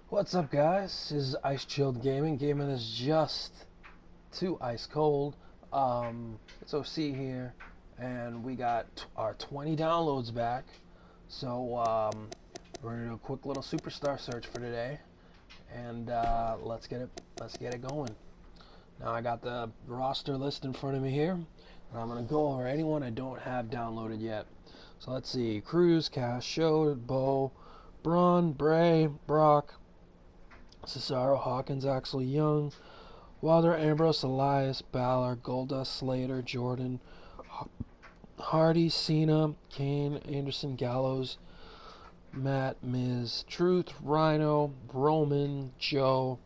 What's up, guys? This is Ice Chilled Gaming. Gaming is just too ice cold. It's OC here, and we got our 20 downloads back. So we're gonna do a quick little superstar search for today, and let's get it going. Now I got the roster list in front of me here, and I'm gonna go over anyone I don't have downloaded yet. So let's see: Cruz, Cash, Show, Bo, Braun, Bray, Brock, Cesaro, Hawkins, Axel, Young, Wilder, Ambrose, Elias, Balor, Goldust, Slater, Jordan, Hardy, Cena, Kane, Anderson, Gallows, Matt, Miz, Truth, Rhino, Roman, Joe,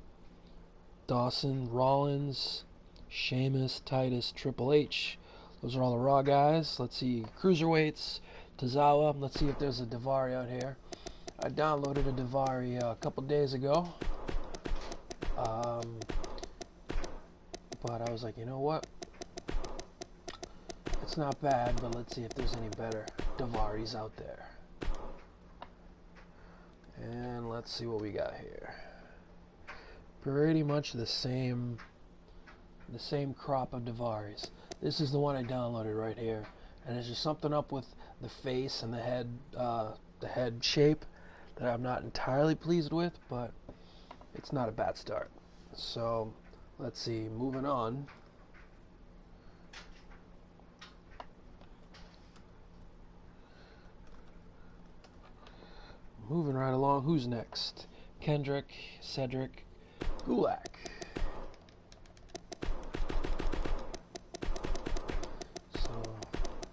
Dawson, Rollins, Sheamus, Titus, Triple H. Those are all the Raw guys. Let's see, Cruiserweights, Tozawa. Let's see if there's a Daivari out here. I downloaded a Daivari a couple days ago. But I was like, you know what? It's not bad, but let's see if there's any better Daivaris out there. And let's see what we got here. Pretty much the same crop of Daivaris. This is the one I downloaded right here, and there's just something up with the face and the head shape that I'm not entirely pleased with, but it's not a bad start. So let's see, moving on. Moving right along, who's next? Kendrick, Cedric, Gulak. So,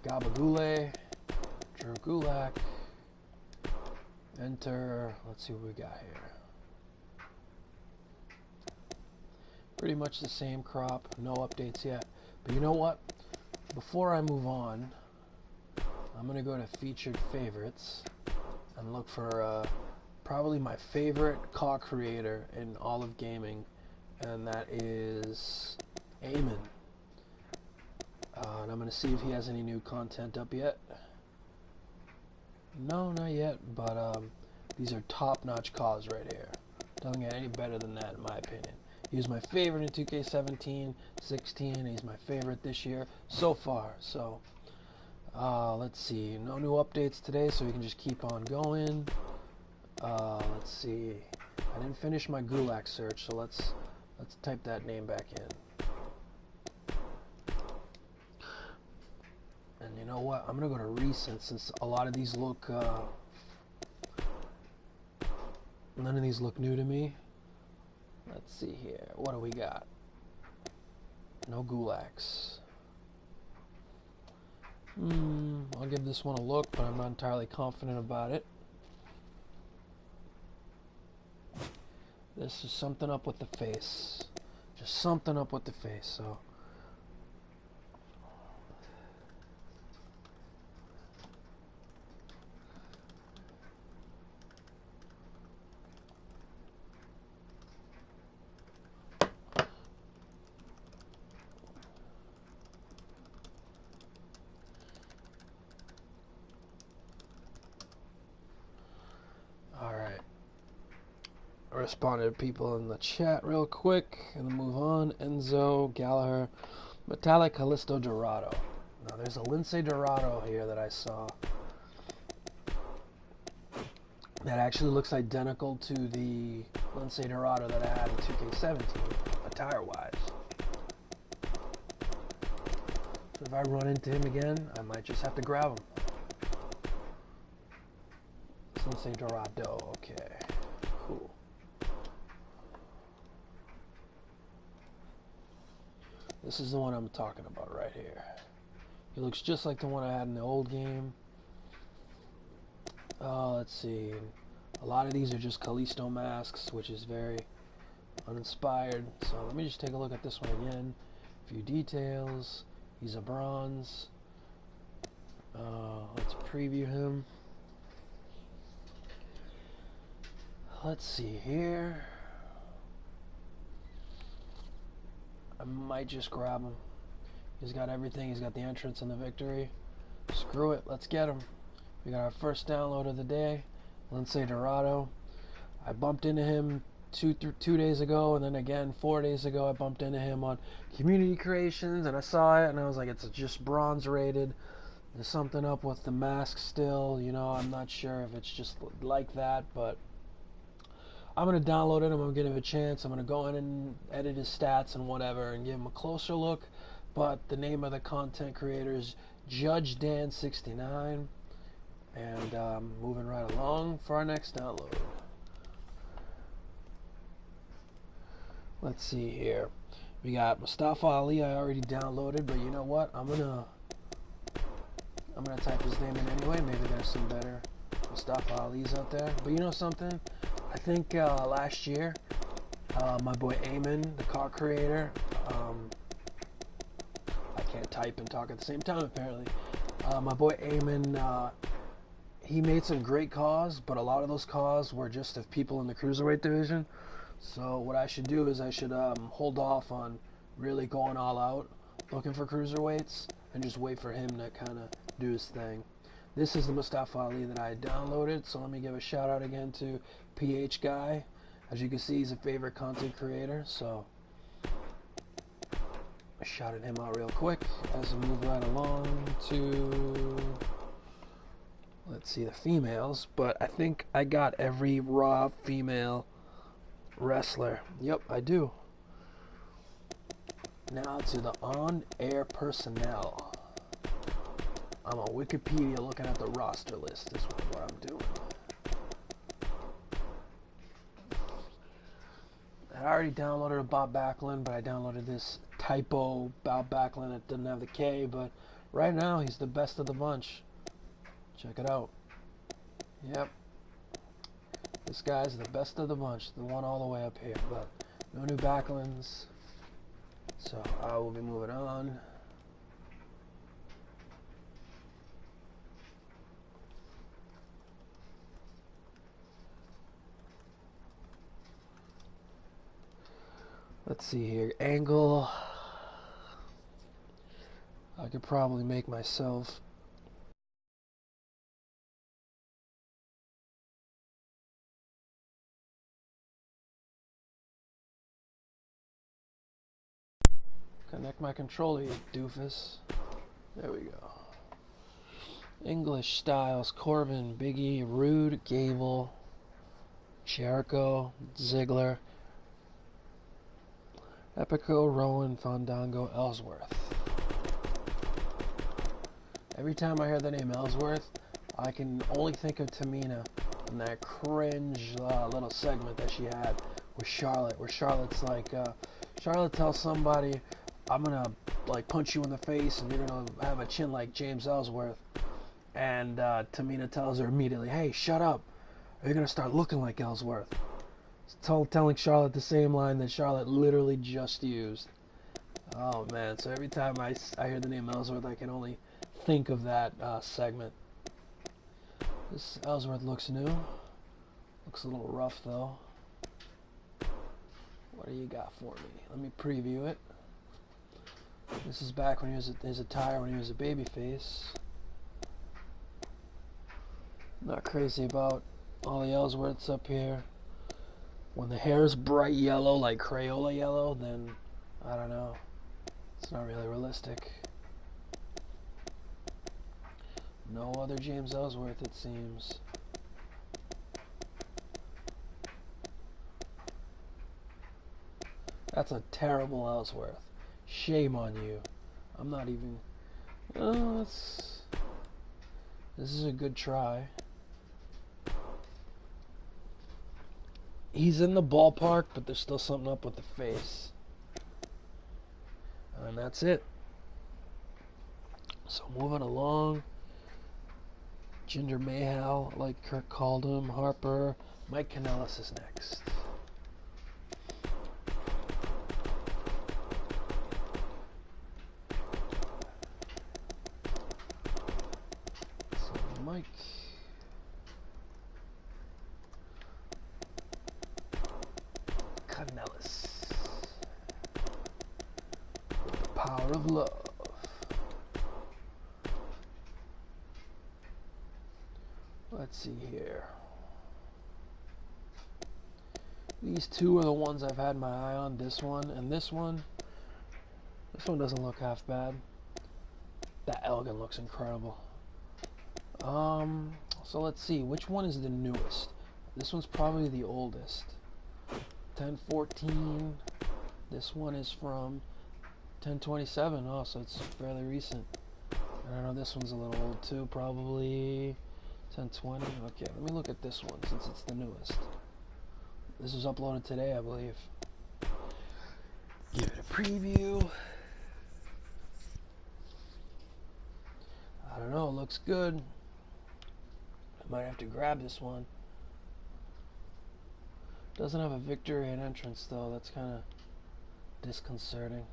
Gabagule, Drew Gulak. Enter, let's see what we got here. Pretty much the same crop, no updates yet. But you know what? Before I move on, I'm going to go to featured favorites and look for probably my favorite CAW creator in all of gaming, and that is Eamon. And I'm going to see if he has any new content up yet. No, not yet, but these are top-notch CAWs right here. Doesn't get any better than that in my opinion. He was my favorite in 2K17, 16. He's my favorite this year so far. So let's see. No new updates today, so we can just keep on going. Let's see. I didn't finish my Gulak search, so let's type that name back in. And you know what? I'm gonna go to recent, since a lot of these look. None of these look new to me. Let's see here. What do we got? No Gulaks. I'll give this one a look, but I'm not entirely confident about it. This is something up with the face. Just something up with the face, so. Responded to people in the chat real quick and move on. Enzo, Gallagher, Metallic, Callisto, Dorado. Now there's a Lindsay Dorado here that I saw that actually looks identical to the Lindsay Dorado that I had in 2K17, attire wise. So if I run into him again, I might just have to grab him. It's Lindsay Dorado, okay, cool. This is the one I'm talking about right here. He looks just like the one I had in the old game. Let's see. A lot of these are just Callisto masks, which is very uninspired. So let me just take a look at this one again. A few details. He's a bronze. Let's preview him. Let's see here. I might just grab him. He's got everything. He's got the entrance and the victory. Screw it. Let's get him. We got our first download of the day. Lindsay Dorado. I bumped into him two days ago, and then again 4 days ago I bumped into him on Community Creations, and I saw it, and I was like, it's just bronze rated. There's something up with the mask still, you know. I'm not sure if it's just like that, but I'm going to download it. I'm going to give him a chance. I'm going to go in and edit his stats and whatever and give him a closer look. But the name of the content creator is Judge Dan 69. And moving right along for our next download. Let's see here. We got Mustafa Ali I already downloaded, but you know what? I'm gonna type his name in anyway. Maybe there's some better Mustafa Ali's out there. But you know something? I think last year, my boy Eamon, the car creator, I can't type and talk at the same time apparently. My boy Eamon, he made some great cars, but a lot of those cars were just of people in the cruiserweight division. So what I should do is I should hold off on really going all out looking for cruiserweights and just wait for him to kind of do his thing. This is the Mustafa Ali that I downloaded, so let me give a shout out again to PH Guy. As you can see, he's a favorite content creator, so I shouted him out real quick as we move right along to, let's see, the females. But I think I got every Raw female wrestler. Yep, I do. Now to the on-air personnel. I'm on Wikipedia looking at the roster list. This is what I'm doing. I already downloaded a Bob Backlund, but I downloaded this typo Bob Backlund that doesn't have the K. But right now, he's the best of the bunch. Check it out. Yep. This guy's the best of the bunch, the one all the way up here, but no new Backlunds, so I will be moving on. Let's see here, Angle. I could probably make myself connect my controller, you doofus. There we go. English, Styles, Corbin, Biggie, Rude, Gable, Jericho, Ziggler, Epico, Rowan, Fandango, Ellsworth. Every time I hear the name Ellsworth, I can only think of Tamina and that cringe little segment that she had with Charlotte, where Charlotte's like, Charlotte tells somebody, I'm gonna like punch you in the face and you're gonna have a chin like James Ellsworth. And Tamina tells her immediately, hey, shut up, or you're gonna start looking like Ellsworth. Telling Charlotte the same line that Charlotte literally just used. Oh man, so every time I hear the name Ellsworth, I can only think of that segment. This Ellsworth looks new. Looks a little rough though. What do you got for me? Let me preview it. This is back when he was his attire when he was a babyface. Not crazy about all the Ellsworths up here. When the hair is bright yellow, like Crayola yellow, then I don't know. It's not really realistic. No other James Ellsworth, it seems. That's a terrible Ellsworth. Shame on you. I'm not even... Oh, this is a good try. He's in the ballpark, but there's still something up with the face. And that's it. So moving along. Jinder Mahal, like Kirk called him. Harper. Mike Kanellis is next. So Mike. Kanellis. The power of love. Let's see here. These two are the ones I've had my eye on. This one and this one. This one doesn't look half bad. That Elgin looks incredible. So let's see. Which one is the newest? This one's probably the oldest. 1014. This one is from 1027. Oh, so it's fairly recent. I don't know. This one's a little old too. Probably 1020. Okay, let me look at this one since it's the newest. This was uploaded today, I believe. Give it a preview. I don't know, it looks good. I might have to grab this one. Doesn't have a victory and entrance though, that's kind of disconcerting.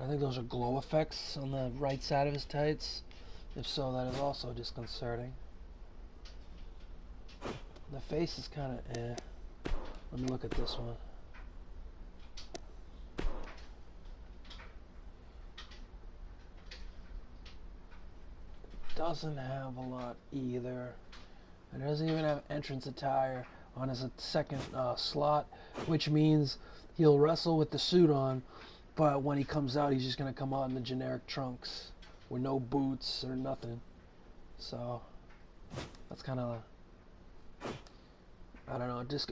I think those are glow effects on the right side of his tights. If so, that is also disconcerting. The face is kind of eh. Let me look at this one. Doesn't have a lot either. And doesn't even have entrance attire on his second slot, which means he'll wrestle with the suit on, but when he comes out, he's just going to come out in the generic trunks with no boots or nothing. So that's kind of, I don't know, just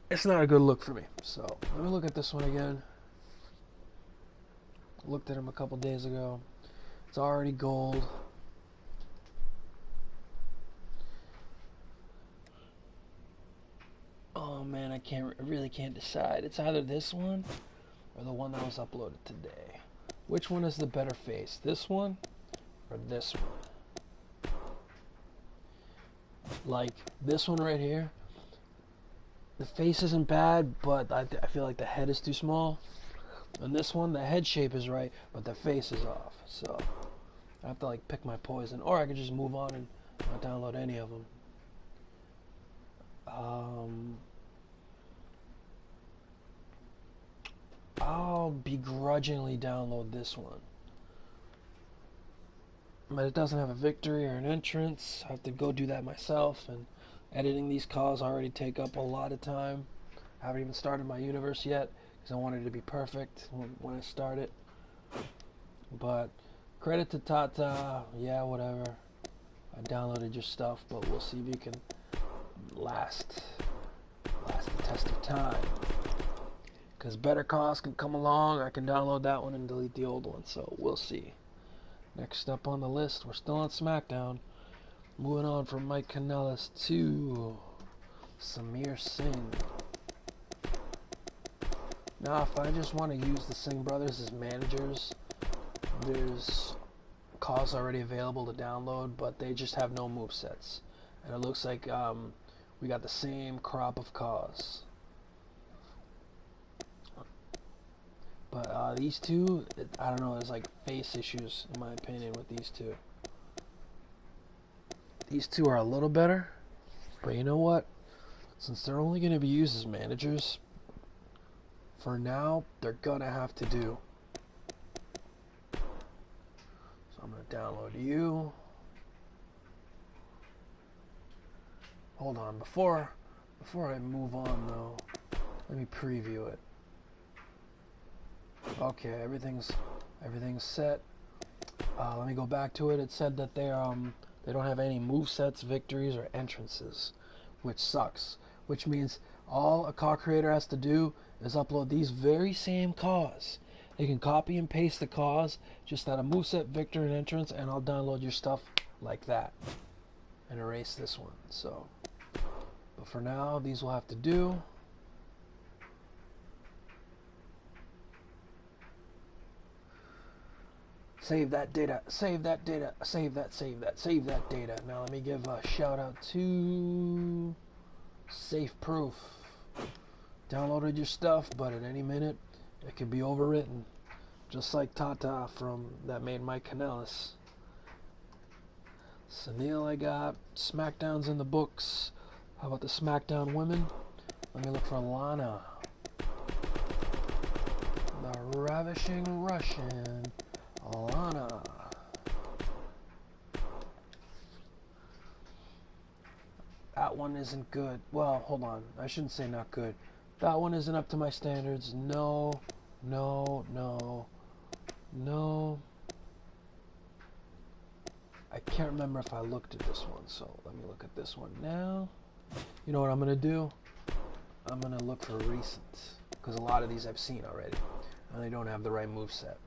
it's not a good look for me. So let me look at this one again. Looked at him a couple days ago. It's already gold. Oh man, I really can't decide. It's either this one or the one that was uploaded today. Which one is the better face? This one or this one? Like this one right here. The face isn't bad, but I feel like the head is too small. And this one, the head shape is right, but the face is off. So I have to like pick my poison, or I could just move on and not download any of them. I'll begrudgingly download this one. But it doesn't have a victory or an entrance. I have to go do that myself, and editing these calls already take up a lot of time. I haven't even started my universe yet because I wanted it to be perfect when I start it. But credit to Tata, yeah, whatever. I downloaded your stuff, but we'll see if you can last the test of time. Because better calls can come along. I can download that one and delete the old one, so we'll see. Next up on the list, we're still on SmackDown. Moving on from Mike Kanellis to Samir Singh. Now, if I just want to use the Singh brothers as managers, there's calls already available to download, but they just have no movesets. And it looks like we got the same crop of calls. But these two, I don't know, there's like face issues, in my opinion, with these two. These two are a little better, but you know what? Since they're only going to be used as managers, for now, they're going to have to do. So I'm going to download you. Hold on, before I move on though, let me preview it. Okay, everything's set. Let me go back to it. It said that they don't have any movesets, victories, or entrances, which sucks. Which means all a call creator has to do is upload these very same calls. They can copy and paste the calls, just add a moveset, victory, and entrance, and I'll download your stuff like that and erase this one. So, but for now, these will have to do. Save that data, save that data, save that data. Now let me give a shout out to Safe Proof. Downloaded your stuff, but at any minute it could be overwritten. Just like Tata from that made Mike Kanellis. Sunil I got. SmackDown's in the books. How about the SmackDown women? Let me look for Lana. The Ravishing Russian. Lana. That one isn't good. Well, hold on. I shouldn't say not good. That one isn't up to my standards. No, no, no, no. I can't remember if I looked at this one, so let me look at this one now. You know what I'm going to do? I'm going to look for recent, because a lot of these I've seen already, and they don't have the right moveset.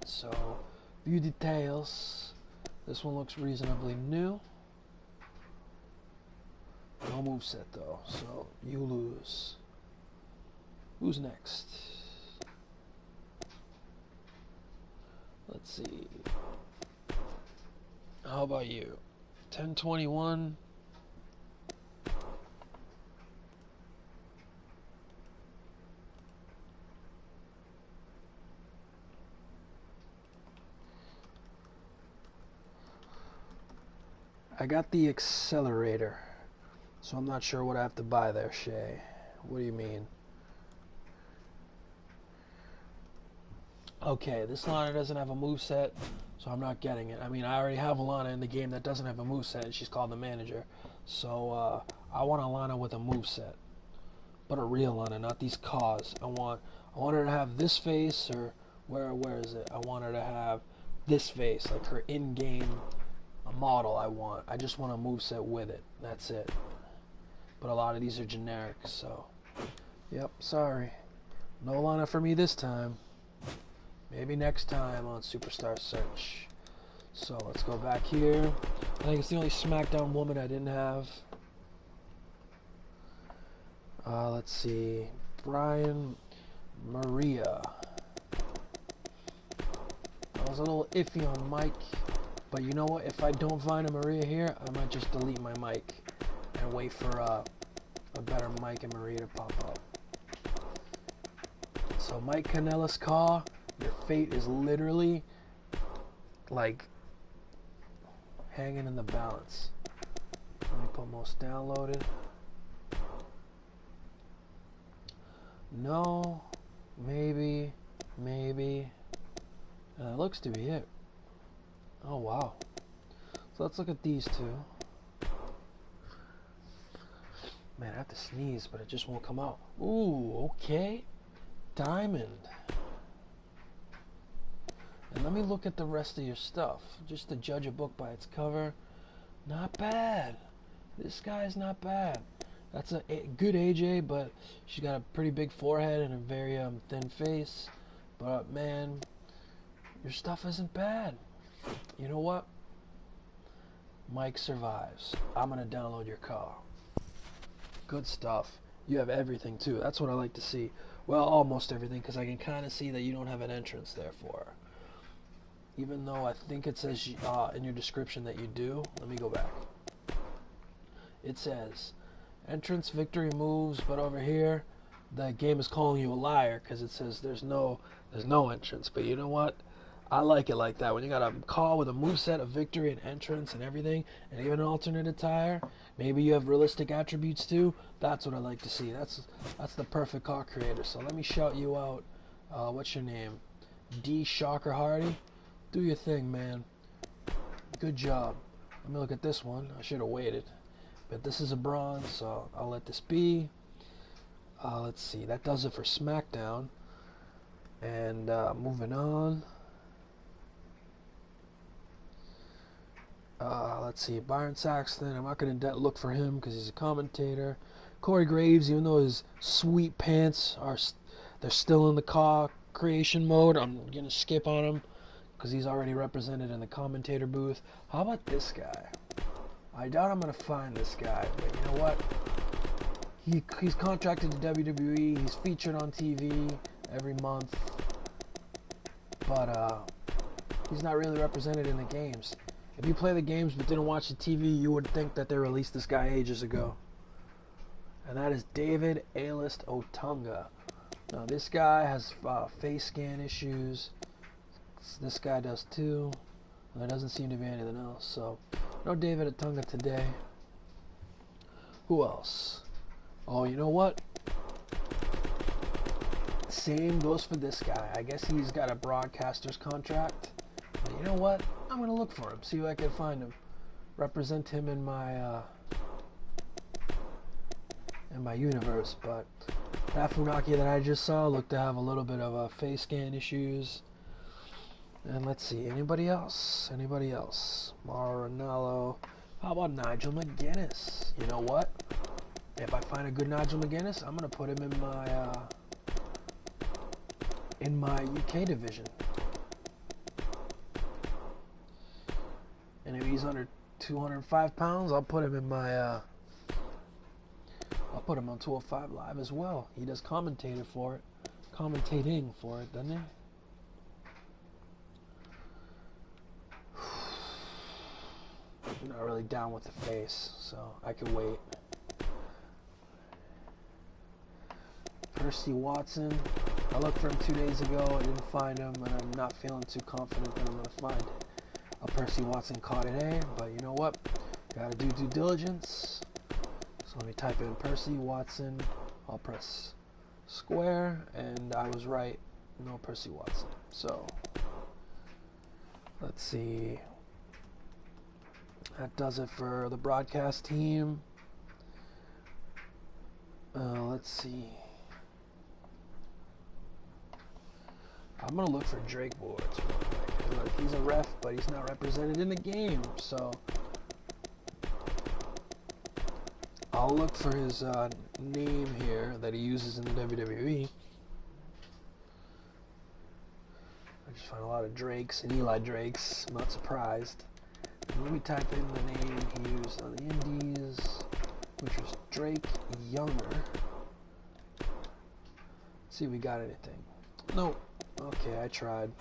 So, view details. This one looks reasonably new. No moveset though, so you lose. Who's next? Let's see. How about you? 1021. I got the accelerator, so I'm not sure what I have to buy there, Shay. What do you mean? Okay, this Lana doesn't have a moveset, so I'm not getting it. I mean, I already have a Lana in the game that doesn't have a moveset, and she's called the manager. So, I want a Lana with a moveset. But a real Lana, not these cars. I want her to have this face, or where is it? I want her to have this face, like her in-game model I just want a moveset with it. That's it. But a lot of these are generic, so yep, sorry. No Lana for me this time. Maybe next time on Superstar Search. So let's go back here. I think it's the only SmackDown woman I didn't have. Let's see. Brian Maria. I was a little iffy on Mike. But you know what? If I don't find a Maria here, I might just delete my mic and wait for a better Mike and Maria to pop up. So Mike Kanellis Kaw, your fate is literally like hanging in the balance. Let me put most downloaded. No, maybe. It looks to be it. Oh wow. So let's look at these two. Man, I have to sneeze, but it just won't come out. Ooh, okay. Diamond. And let me look at the rest of your stuff, just to judge a book by its cover. Not bad. This guy's not bad. That's a good AJ, but she's got a pretty big forehead and a very thin face. But man, your stuff isn't bad. You know what? Mike survives. I'm gonna download your car. Good stuff. You have everything too. That's what I like to see. Well, almost everything, because I can kind of see that you don't have an entrance there for her. Even though I think it says in your description that you do. Let me go back. It says entrance victory moves, but over here the game is calling you a liar because it says there's no entrance. But you know what? I like it like that. When you got a call with a moveset, a victory, an entrance, and everything, and even an alternate attire, maybe you have realistic attributes too. That's what I like to see. That's the perfect car creator. So let me shout you out. What's your name? D. Shocker Hardy. Do your thing, man. Good job. Let me look at this one. I should have waited. But this is a bronze, so I'll let this be. Let's see. That does it for SmackDown. And moving on. Let's see, Byron Saxton. I'm not going to look for him because he's a commentator. Corey Graves, even though his sweet pants they're still in the car creation mode, I'm going to skip on him because he's already represented in the commentator booth. How about this guy? I doubt I'm going to find this guy, but you know what? He's contracted to WWE. He's featured on TV every month, but he's not really represented in the games. If you play the games but didn't watch the TV, you would think that they released this guy ages ago. And that is David A-List Otunga. Now this guy has face scan issues. This guy does too. And there doesn't seem to be anything else. So, no David Otunga today. Who else? Oh, you know what? Same goes for this guy. I guess he's got a broadcaster's contract. But you know what? I'm going to look for him, see if I can find him. Represent him in my in my universe. But that Funaki that I just saw looked to have a little bit of face scan issues. And let's see, anybody else? Anybody else? Maranello. How about Nigel Mcguinness? You know what? If I find a good Nigel Mcguinness, I'm gonna put him in my UK division. And if he's under 205 pounds, I'll put him in my I'll put him on 205 Live as well. He does commentating for it, doesn't he? I'm not really down with the face, so I can wait. Percy Watson. I looked for him 2 days ago. I didn't find him, and I'm not feeling too confident that I'm going to find a Percy Watson card today. But you know what? Gotta do due diligence. So let me type in Percy Watson. I'll press square, and I was right. No Percy Watson. So let's see. That does it for the broadcast team. Let's see. I'm going to look for Drake boards real quick. Look, he's a ref, but he's not represented in the game. So I'll look for his name here that he uses in the WWE. I just find a lot of Drakes and Eli Drakes. I'm not surprised. And let me type in the name he used on the Indies, which was Drake Younger. Let's see if we got anything. Nope. Okay, I tried.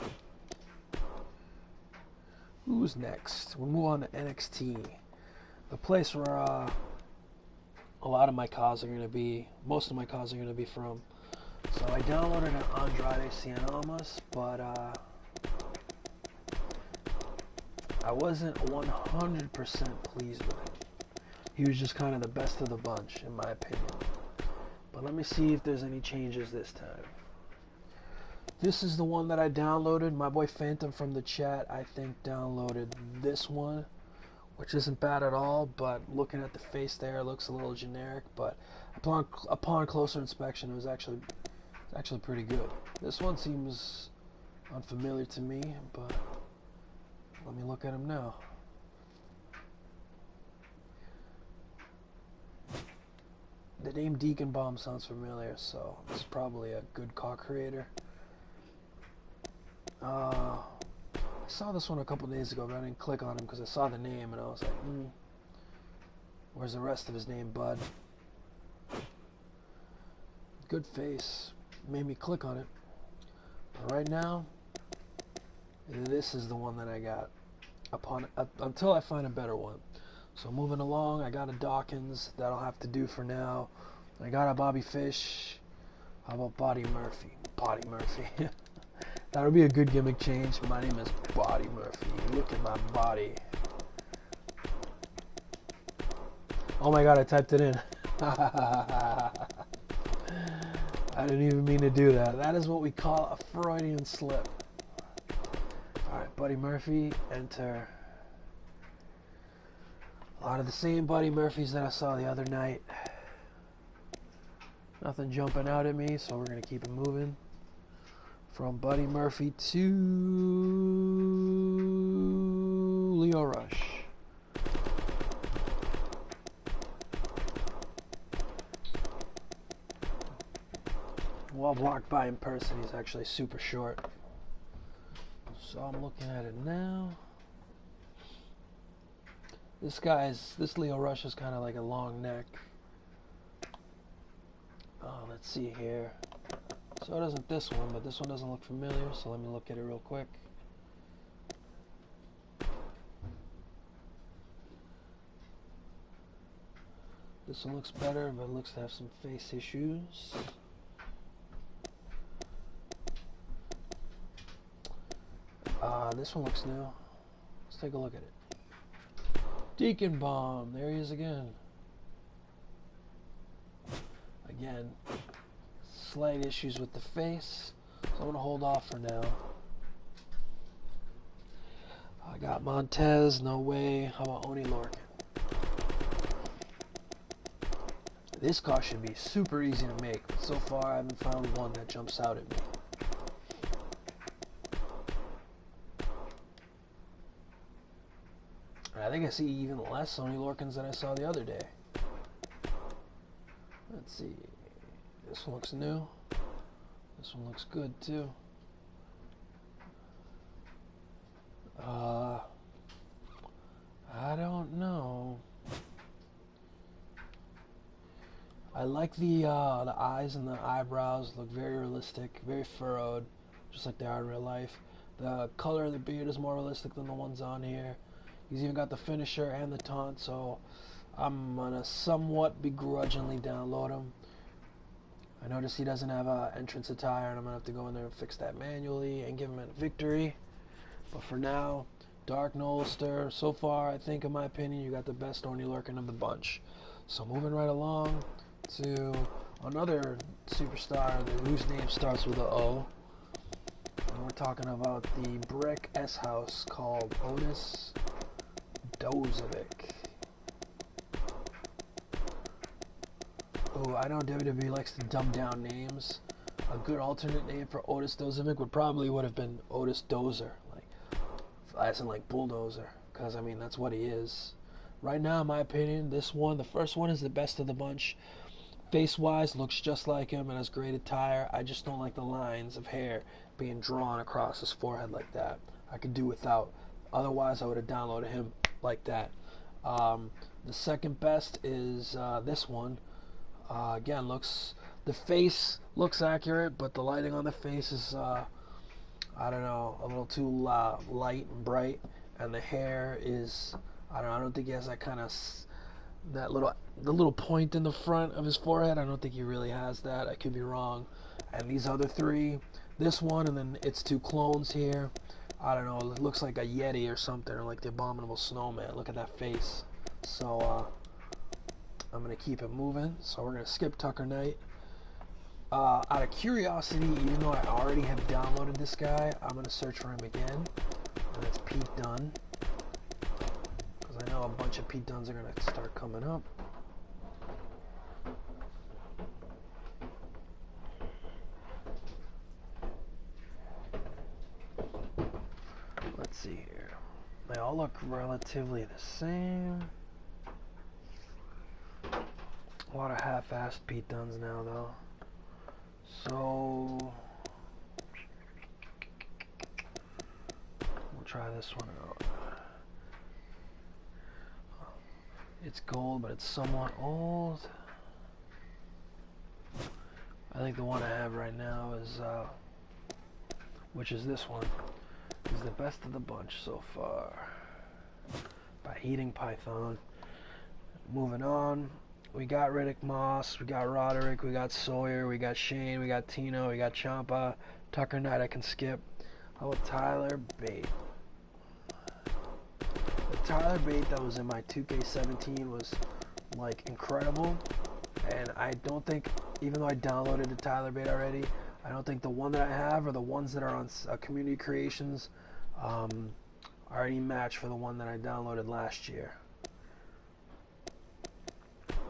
Who's next? We'll move on to NXT. The place where a lot of my cards are going to be, most of my cards are going to be from. So I downloaded an Andrade Cien Almas, but I wasn't 100% pleased with him. He was just kind of the best of the bunch, in my opinion. But let me see if there's any changes this time. This is the one that I downloaded. My boy Phantom from the chat, I think, downloaded this one, which isn't bad at all, but looking at the face there, it looks a little generic, but upon closer inspection, it was actually pretty good. This one seems unfamiliar to me, but let me look at him now. The name Deacon Bomb sounds familiar, so it's probably a good car creator. I saw this one a couple days ago, but I didn't click on him because I saw the name and I was like, where's the rest of his name, bud? Good face. Made me click on it. But right now, this is the one that I got until I find a better one. So moving along, I got a Dawkins. That'll have to do for now. I got a Bobby Fish. How about Buddy Murphy? Buddy Murphy. That would be a good gimmick change. My name is Buddy Murphy. Look at my body. Oh my god, I typed it in. I didn't even mean to do that. That is what we call a Freudian slip. Alright, Buddy Murphy, enter. A lot of the same Buddy Murphys that I saw the other night. Nothing jumping out at me, so we're going to keep it moving. From Buddy Murphy to Lio Rush. Well blocked by in person, he's actually super short. So I'm looking at it now. This Lio Rush is kind of like a long neck. Let's see here. So doesn't this one, but this one doesn't look familiar, so let me look at it real quick. This one looks better, but it looks to have some face issues. This one looks new. Let's take a look at it. Deacon Bomb, there he is again. Again, slight issues with the face, so I'm going to hold off for now. I got Montez, no way. How about Oni Lorcan? This car should be super easy to make, but so far I haven't found one that jumps out at me. And I think I see even less Sonia Lorcans than I saw the other day. Let's see. This one looks new. This one looks good too. I don't know. I like the eyes and the eyebrows look very realistic, very furrowed, just like they are in real life. The color of the beard is more realistic than the ones on here. He's even got the finisher and the taunt, so I'm gonna somewhat begrudgingly download him. I notice he doesn't have an entrance attire, and I'm gonna have to go in there and fix that manually and give him a victory. But for now, Dark Nolster, so far, I think, in my opinion, you got the best Sonia Lorcan of the bunch. So moving right along to another superstar whose name starts with an O. And we're talking about the brick S house called Otis Dozovic. Oh, I know WWE likes to dumb down names. A good alternate name for Otis Dozovic would have been Otis Dozer, like as in like bulldozer, because I mean that's what he is. Right now, in my opinion, this one, the first one, is the best of the bunch. Face-wise, looks just like him and has great attire. I just don't like the lines of hair being drawn across his forehead like that. I could do without. Otherwise, I would have downloaded him like that. The second best is this one. Again, the face looks accurate, but the lighting on the face is, I don't know, a little too light and bright. And the hair is, I don't think he has that kind of, the little point in the front of his forehead. I don't think he really has that. I could be wrong. And these other three, this one, and then its two clones here, I don't know, it looks like a Yeti or something, or like the Abominable Snowman. Look at that face. So, I'm going to keep it moving. So we're going to skip Tucker Knight. Out of curiosity, even though I already have downloaded this guy, I'm going to search for him again. And it's Pete Dunne. Because I know a bunch of Pete Dunnes are going to start coming up. Let's see here. They all look relatively the same. A lot of half-assed Pete Dunnes now, though. So we'll try this one out. It's gold, but it's somewhat old. I think the one I have right now is, which is this one, is the best of the bunch so far. By Heating Python. Moving on. We got Riddick Moss, we got Roderick, we got Sawyer, we got Shane, we got Tino, we got Ciampa, Tucker Knight I can skip. How about Tyler Bate? The Tyler Bate that was in my 2K17 was like incredible, and I don't think, even though I downloaded the Tyler Bate already, I don't think the one that I have or the ones that are on Community Creations are any match for the one that I downloaded last year.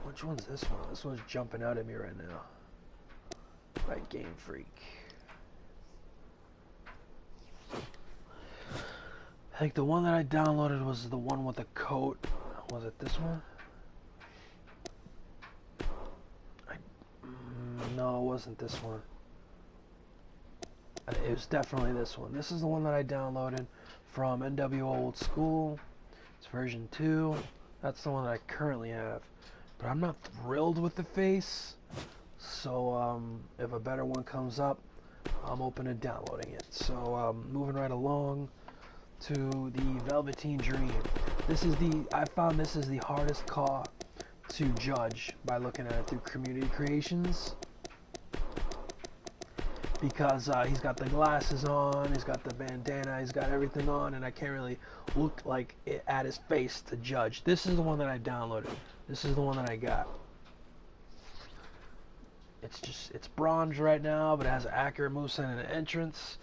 Which one's this one? This one's jumping out at me right now. By Game Freak. I think the one that I downloaded was the one with the coat. Was it this one? No, it wasn't this one. It was definitely this one. This is the one that I downloaded from NWO Old School. It's version 2. That's the one that I currently have. But I'm not thrilled with the face, so if a better one comes up, I'm open to downloading it. So moving right along to the Velvetine Journey. I found this is the hardest car to judge by looking at it through Community Creations, because he's got the glasses on, he's got the bandana, he's got everything on, and I can't really look like it at his face to judge. This is the one that I downloaded. This is the one that I got. It's bronze right now, but it has an accurate moveset and an entrance.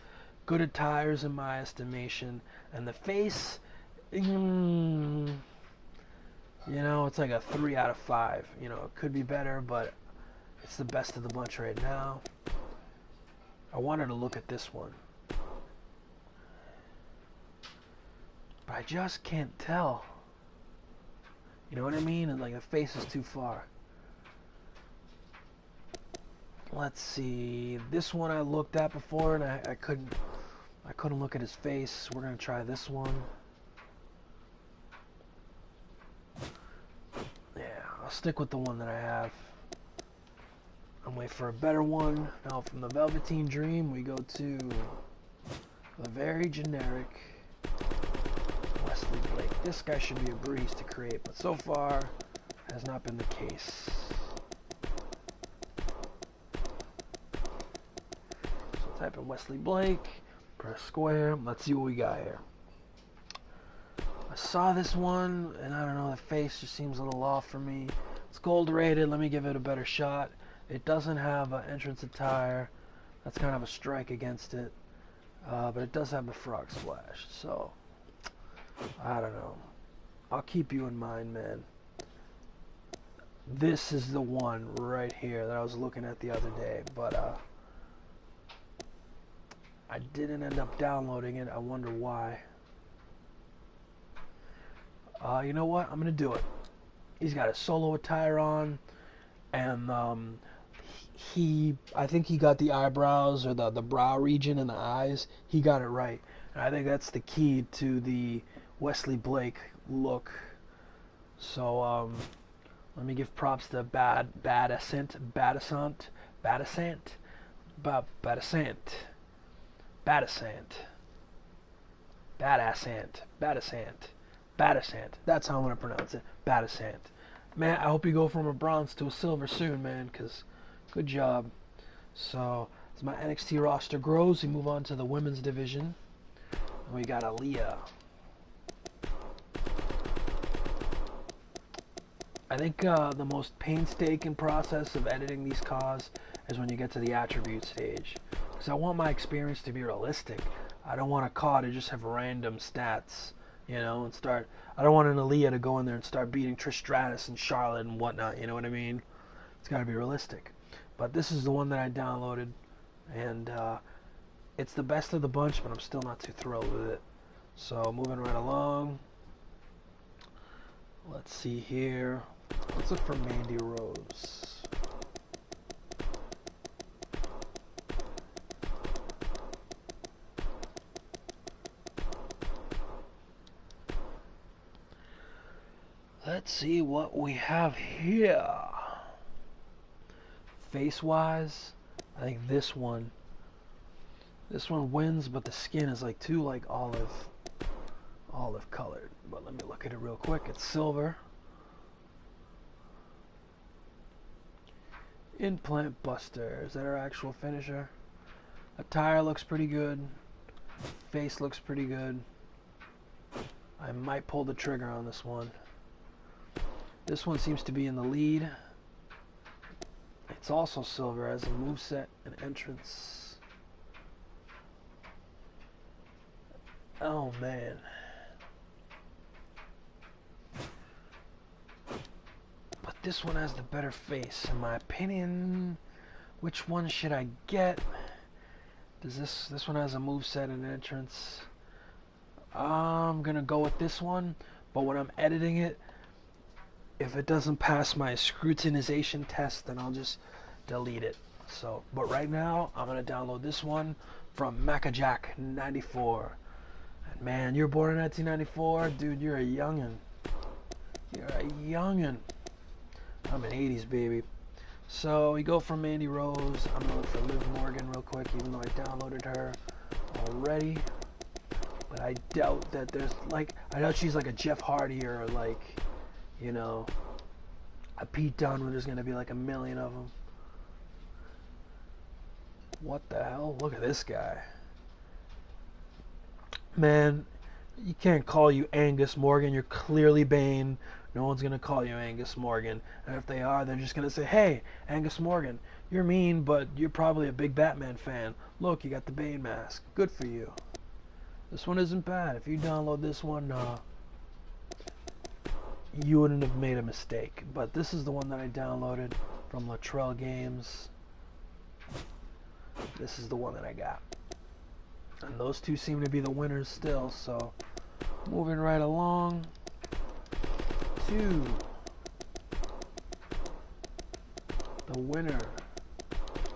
Good attires in my estimation. And the face, You know, it's like a 3 out of 5. You know, it could be better, but it's the best of the bunch right now. I wanted to look at this one, but I just can't tell. You know what I mean? And like the face is too far. Let's see. This one I looked at before, and I couldn't look at his face. We're gonna try this one. Yeah, I'll stick with the one that I have. I'm waiting for a better one. Now from the Velvetine Dream, we go to the very generic Wesley Blake. This guy should be a breeze to create, but so far has not been the case. So type in Wesley Blake, press square. Let's see what we got here. I saw this one, and I don't know, the face just seems a little off for me. It's gold rated. Let me give it a better shot. It doesn't have an entrance attire. That's kind of a strike against it. But it does have the frog splash. So, I don't know. I'll keep you in mind, man. This is the one right here that I was looking at the other day. But I didn't end up downloading it. I wonder why. You know what? I'm going to do it. He's got a solo attire on. And I think he got the eyebrows or the brow region and the eyes. He got it right. And I think that's the key to the Wesley Blake look. So let me give props to Badasant, that's how I'm going to pronounce it. Badasant. Man, I hope you go from a bronze to a silver soon, man, because good job. So, as my NXT roster grows, we move on to the women's division. And we got Aaliyah. I think the most painstaking process of editing these cards is when you get to the attribute stage. Because I want my experience to be realistic. I don't want a card to just have random stats, you know, and start... I don't want an Aaliyah to go in there and start beating Trish Stratus and Charlotte and whatnot, you know what I mean? It's got to be realistic. But this is the one that I downloaded, and it's the best of the bunch, but I'm still not too thrilled with it. So moving right along. Let's see here. Let's look for Mandy Rose. Let's see what we have here. Face-wise, I think this one wins, but the skin is like too like olive colored. But let me look at it real quick. It's silver. Implant Buster. Is that our actual finisher? Attire looks pretty good. Face looks pretty good. I might pull the trigger on this one. This one seems to be in the lead. It's also silver as a moveset and entrance. Oh man. But this one has the better face, in my opinion. Which one should I get? Does this one has a moveset and entrance? I'm gonna go with this one, but when I'm editing it, if it doesn't pass my scrutinization test, then I'll just delete it. So, but right now, I'm gonna download this one from Macajack 94. And man, you're born in 1994, dude. You're a youngin. You're a youngin. I'm an 80s baby. So we go from Mandy Rose. I'm gonna look for Liv Morgan real quick, even though I downloaded her already. But I doubt that there's like, I doubt she's like a Jeff Hardy or like, you know, a Pete Dunne where there's gonna be like a million of them. What the hell? Look at this guy. Man, you can't call you Angus Morgan. You're clearly Bane. No one's gonna call you Angus Morgan. And if they are, they're just gonna say, hey, Angus Morgan, you're mean, but you're probably a big Batman fan. Look, you got the Bane mask. Good for you. This one isn't bad. If you download this one, you wouldn't have made a mistake. But this is the one that I downloaded from Latrell Games. This is the one that I got. And those two seem to be the winners still, so moving right along to the winner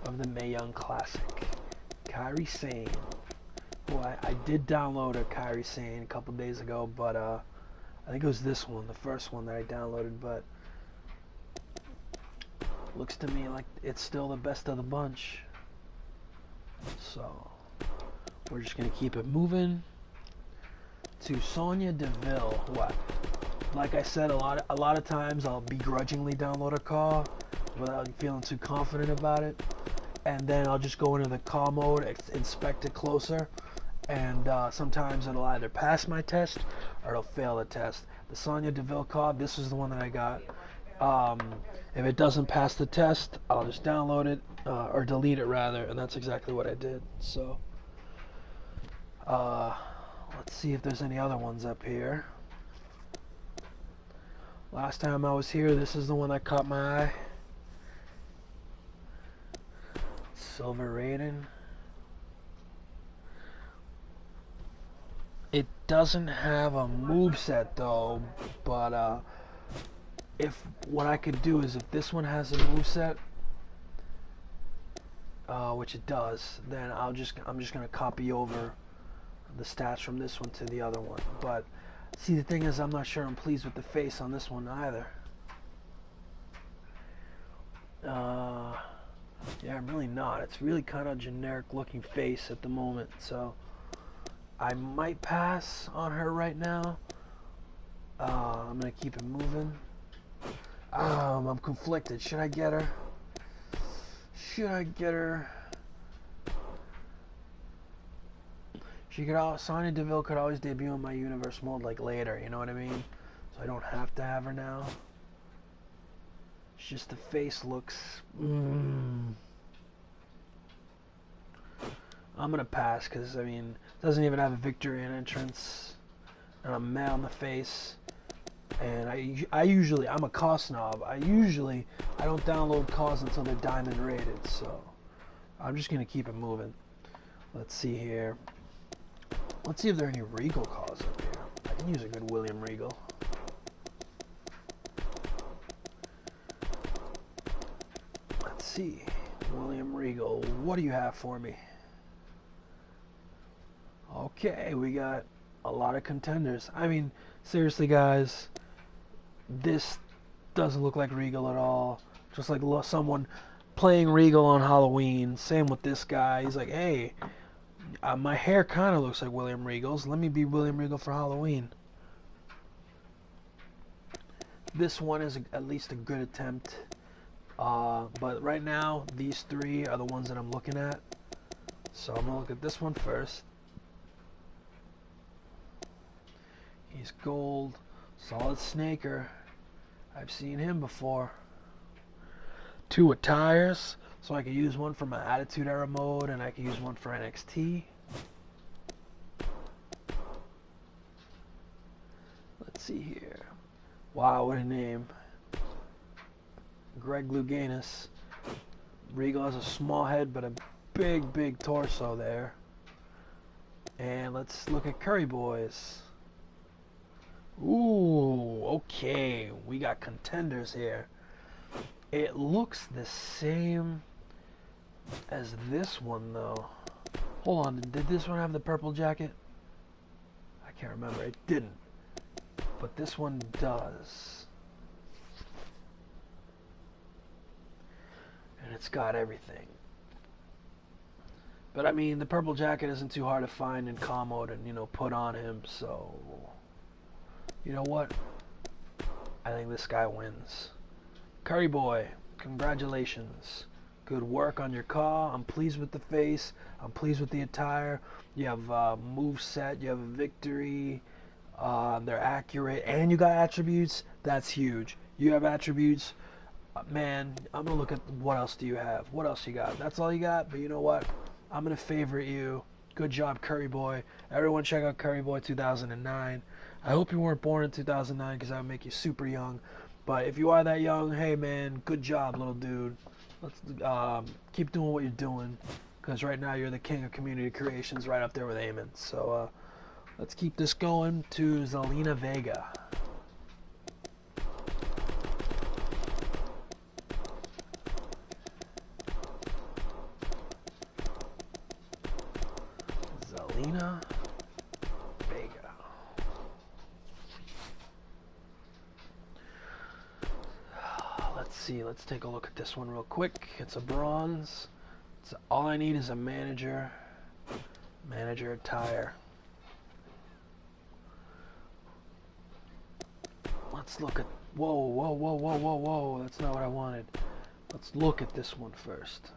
of the Mae Young Classic, Kairi Sane. Who I did download a Kairi Sane a couple days ago, but I think it was this one, the first one that I downloaded, but looks to me like it's still the best of the bunch. So we're just gonna keep it moving to Sonia Deville. What? Like I said, a lot of times I'll begrudgingly download a call without feeling too confident about it, and then I'll just go into the call mode, inspect it closer, and sometimes it'll either pass my test or it'll fail the test. The Sonia Deville card, this is the one that I got. If it doesn't pass the test, I'll just download it or delete it rather, and that's exactly what I did. So let's see if there's any other ones up here. Last time I was here, this is the one that caught my eye. Silver Raiden. It doesn't have a moveset though, but if what I could do is if this one has a moveset, which it does, then I'm just gonna copy over the stats from this one to the other one. But see, the thing is, I'm not sure I'm pleased with the face on this one either. Yeah, I'm really not. It's really kind of generic looking face at the moment, so I might pass on her right now. I'm gonna keep it moving. I'm conflicted. Should I get her? Should I get her? She could. Sonya Deville could always debut in my universe mode like later. You know what I mean? So I don't have to have her now. It's just the face looks. I'm gonna pass because I mean, it doesn't even have a Victorian entrance, and I'm mad on the face. And I usually, I'm a CAW snob. I don't download CAWs until they're diamond rated. So I'm just gonna keep it moving. Let's see here. Let's see if there are any Regal CAWs up here. I can use a good William Regal. Let's see, William Regal. What do you have for me? Okay, we got a lot of contenders. I mean, seriously, guys, this doesn't look like Regal at all. Just like someone playing Regal on Halloween. Same with this guy. He's like, hey, my hair kind of looks like William Regal's. Let me be William Regal for Halloween. This one is at least a good attempt. But right now, these three are the ones that I'm looking at. So I'm going to look at this one first. He's gold. Solid Snaker. I've seen him before. 2 attires. So I could use one for my Attitude Era mode, and I could use one for NXT. Let's see here. Wow, what a name. Greg Louganis. Regal has a small head, but a big, big torso there. And let's look at Curry Boys. Ooh, okay. We got contenders here. It looks the same as this one, though. Hold on, did this one have the purple jacket? I can't remember. It didn't. But this one does. And it's got everything. But I mean, the purple jacket isn't too hard to find in CAW mode and, you know, put on him, so... You know what? I think this guy wins. Curry Boy, congratulations. Good work on your CAW. I'm pleased with the face. I'm pleased with the attire. You have a moveset. You have a victory. They're accurate. And you got attributes. That's huge. You have attributes. Man, I'm going to look at what else do you have. What else you got? That's all you got? But you know what? I'm going to favorite you. Good job, Curry Boy. Everyone check out Curry Boy 2009. I hope you weren't born in 2009 because that would make you super young. But if you are that young, hey man, good job, little dude. Let's keep doing what you're doing, because right now you're the king of community creations, right up there with Eamon. So let's keep this going to Zelina Vega. Zelina Vega. Let's see, let's take a look at this one real quick. It's a bronze. All I need is a manager attire. Let's look at, whoa, that's not what I wanted. Let's look at this one first.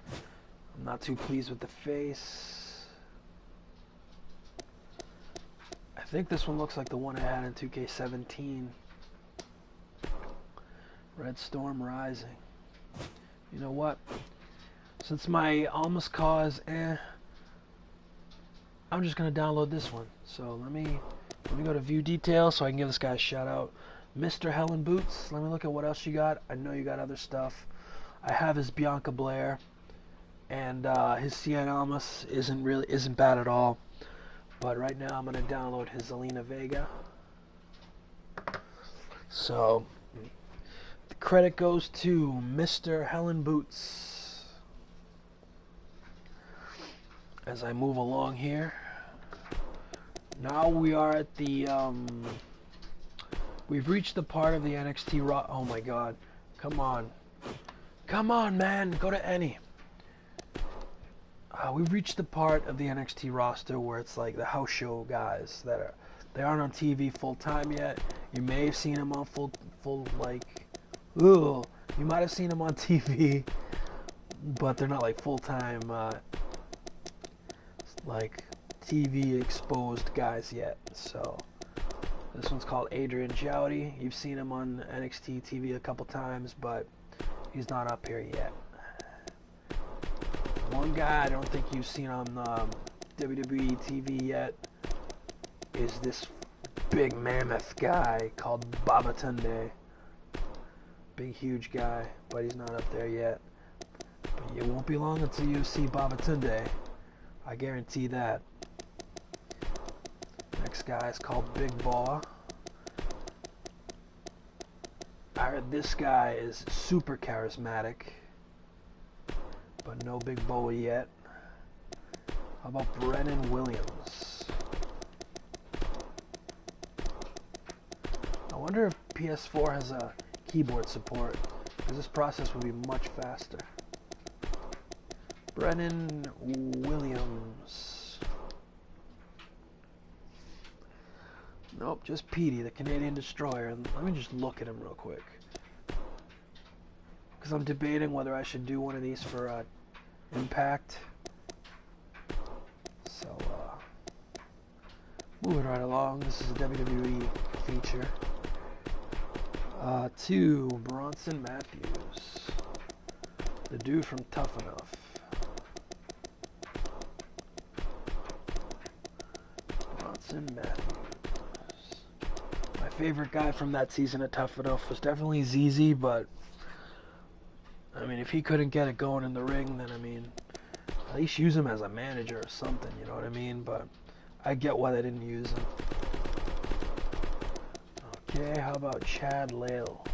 I'm not too pleased with the face. I think this one looks like the one I had in 2K17. Red Storm Rising. You know what? Since my almost cause, I'm just gonna download this one. So let me go to view details so I can give this guy a shout out. Mr. Helen Boots. Let me look at what else you got. I know you got other stuff. I have his Bianca Blair, and his Cien Almas isn't bad at all. But right now I'm gonna download his Zelina Vega. So the credit goes to Mr. Helen Boots. As I move along here, now we are at the we've reached the part of the NXT Raw. Oh my God, come on man, go to any. We've reached the part of the NXT roster where it's like the house show guys that they aren't on TV full time yet. You may have seen them on full like, you might have seen them on TV, but they're not like full time like TV exposed guys yet. So this one's called Adrian Shouty. You've seen him on NXT TV a couple times, but he's not up here yet. One guy I don't think you've seen on WWE TV yet is this big mammoth guy called Babatunde. Big huge guy, but he's not up there yet. But it won't be long until you see Babatunde. I guarantee that. Next guy is called Big Baw. I heard this guy is super charismatic, but no Big Baw yet. How about Brennan Williams? I wonder if PS4 has a keyboard support, because this process would be much faster. Brennan Williams. Nope, just Petey, the Canadian Destroyer. And let me just look at him real quick, because I'm debating whether I should do one of these for Impact. So, moving right along. This is a WWE feature. To Bronson Matthews, the dude from Tough Enough. Bronson Matthews. My favorite guy from that season of Tough Enough was definitely ZZ, but I mean, if he couldn't get it going in the ring, then I mean, at least use him as a manager or something, you know what I mean? But I get why they didn't use him. Okay, how about Chad Lale?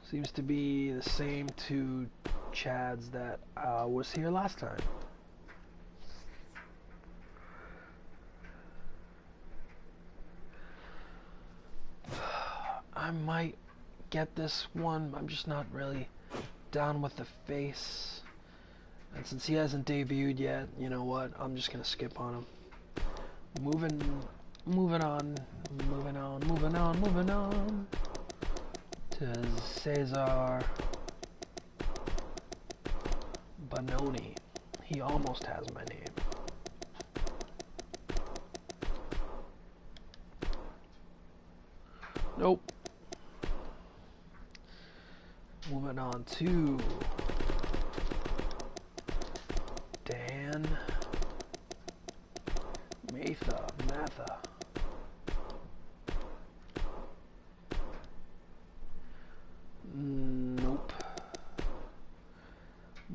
Seems to be the same two Chads that was here last time. I might get this one. I'm just not really down with the face. And since he hasn't debuted yet, you know what? I'm just gonna skip on him. Moving on to Cesar Bononi. He almost has my name. Moving on to Dan Matha. Nope.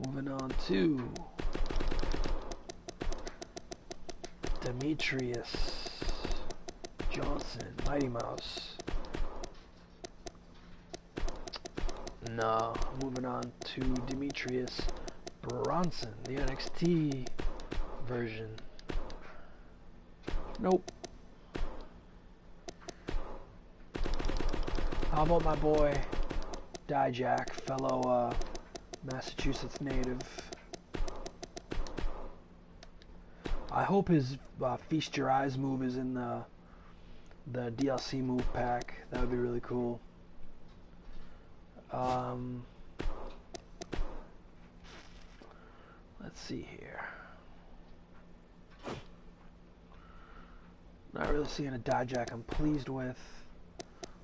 Moving on to Demetrius Johnson, Mighty Mouse. No. Moving on to Demetrius Bronson, the NXT version. Nope. How about my boy Dijak, fellow Massachusetts native? I hope his Feast Your Eyes move is in the DLC move pack. That would be really cool. Let's see here. Not really seeing a Dijak I'm pleased with,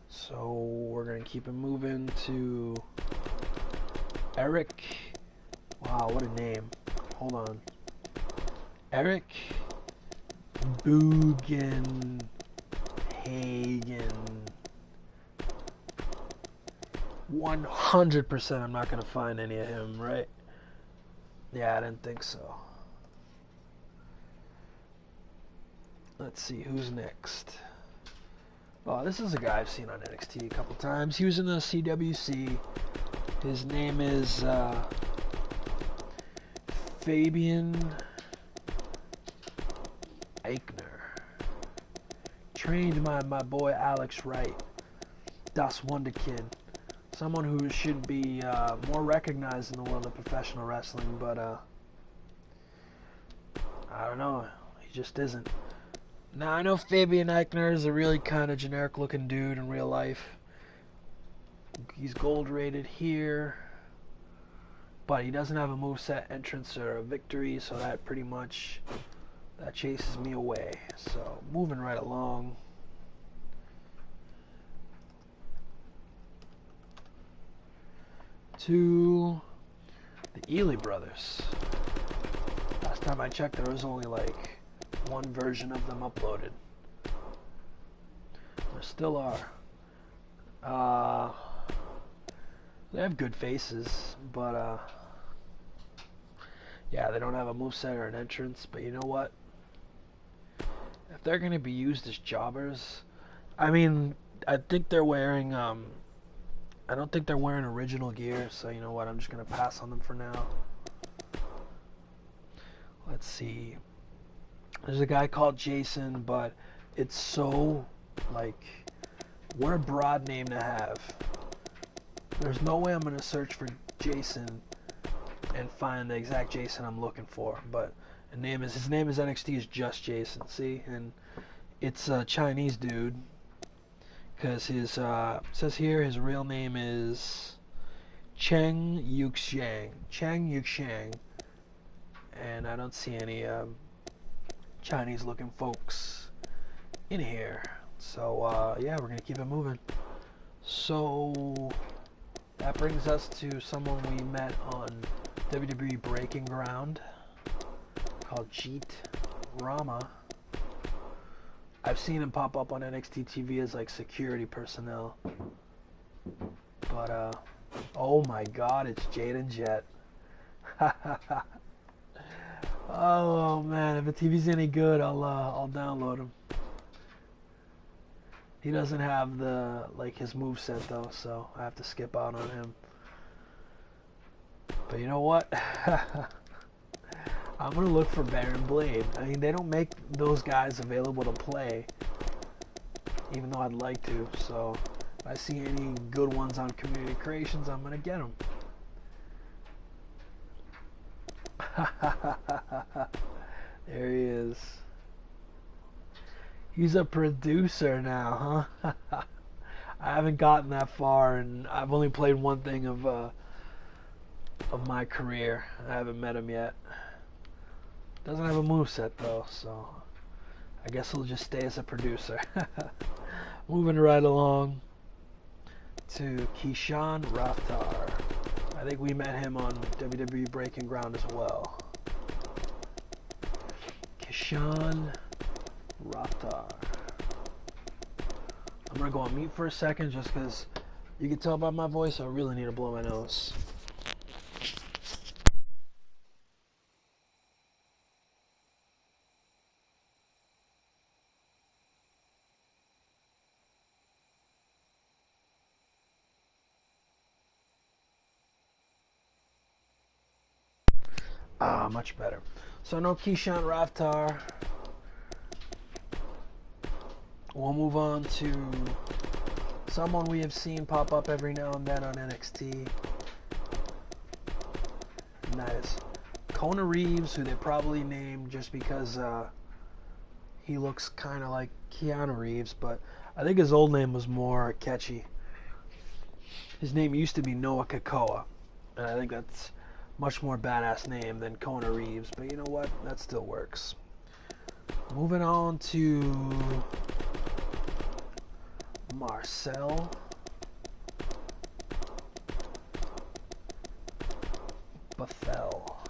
so we're gonna keep it moving to Eric. Wow, what a name! Hold on, Eric Bugenhagen. 100% I'm not gonna find any of him, right? Yeah, I didn't think so. Let's see who's next. Oh, this is a guy I've seen on NXT a couple times. He was in the CWC. His name is Fabien Eichner. Trained by my boy Alex Wright, Das Wunderkind. Someone who should be more recognized in the world of professional wrestling, but I don't know. He just isn't. Now, I know Fabien Eichner is a really kind of generic looking dude in real life. He's gold rated here, but he doesn't have a moveset, entrance, or a victory, so that pretty much that chases me away. So moving right along. To the Ely Brothers. Last time I checked, there was only like one version of them uploaded. There still are. They have good faces, but yeah, they don't have a moveset or an entrance. But you know what? If they're gonna be used as jobbers, I mean, I think they're wearing I don't think they're wearing original gear, so you know what, I'm just going to pass on them for now. Let's see. There's a guy called Jason, but it's so, like, what a broad name to have. There's no way I'm going to search for Jason and find the exact Jason I'm looking for, but his name is NXT is just Jason, see? And it's a Chinese dude. Because his says here his real name is Cheng Yuxiang, and I don't see any Chinese-looking folks in here. So yeah, we're gonna keep it moving. So that brings us to someone we met on WWE Breaking Ground called Jeet Rama. I've seen him pop up on NXT TV as like security personnel. But oh my god, it's Jaden Jet. Oh man, if the TV's any good, I'll download him. He doesn't have the his moveset though, so I have to skip out on him. But you know what? I'm gonna look for Baron Blade. I mean, they don't make those guys available to play, even though I'd like to. So if I see any good ones on Community Creations, I'm gonna get them. There he is. He's a producer now, huh? I haven't gotten that far, and I've only played one thing of my career. I haven't met him yet. Doesn't have a moveset though, so I guess he'll just stay as a producer. Moving right along to Keyshawn Raftar. I think we met him on WWE Breaking Ground as well. Keyshawn Raftar. I'm going to go on mute for a second just because you can tell by my voice I really need to blow my nose. Much better. So no Keyshawn Raftar. We'll move on to someone we have seen pop up every now and then on NXT. And that is Kona Reeves, who they probably named just because he looks kind of like Keanu Reeves, but I think his old name was more catchy. His name used to be Noah Kakoa, and I think that's much more badass name than Kona Reeves, but you know what? That still works. Moving on to Marcel Bethel.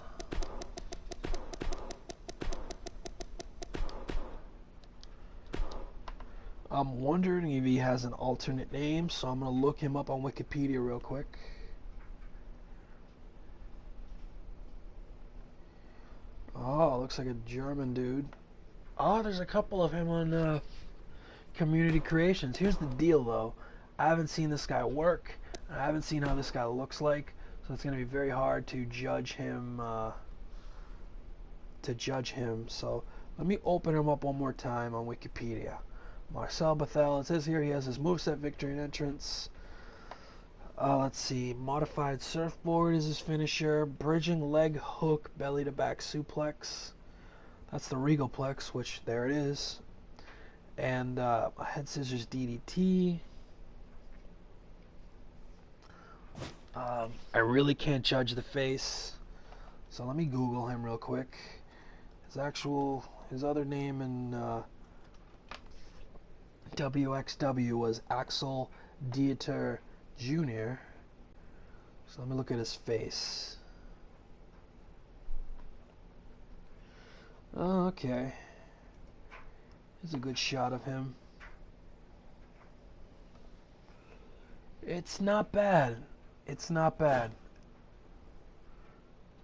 I'm wondering if he has an alternate name, so I'm going to look him up on Wikipedia real quick. Oh, looks like a German dude. Oh, there's a couple of him on Community Creations. Here's the deal, though. I haven't seen this guy work. I haven't seen how this guy looks like, so it's going to be very hard to judge him. So let me open him up one more time on Wikipedia. Marcel Bethel. It says here he has his moveset, victory, and entrance. Let's see. Modified surfboard is his finisher. Bridging leg hook, belly to back suplex. That's the Regalplex, which there it is. And a head scissors DDT. I really can't judge the face, so let me Google him real quick. His other name in WXW was Axel Dieter Jr. So let me look at his face. Oh, okay. Here's a good shot of him. It's not bad. It's not bad.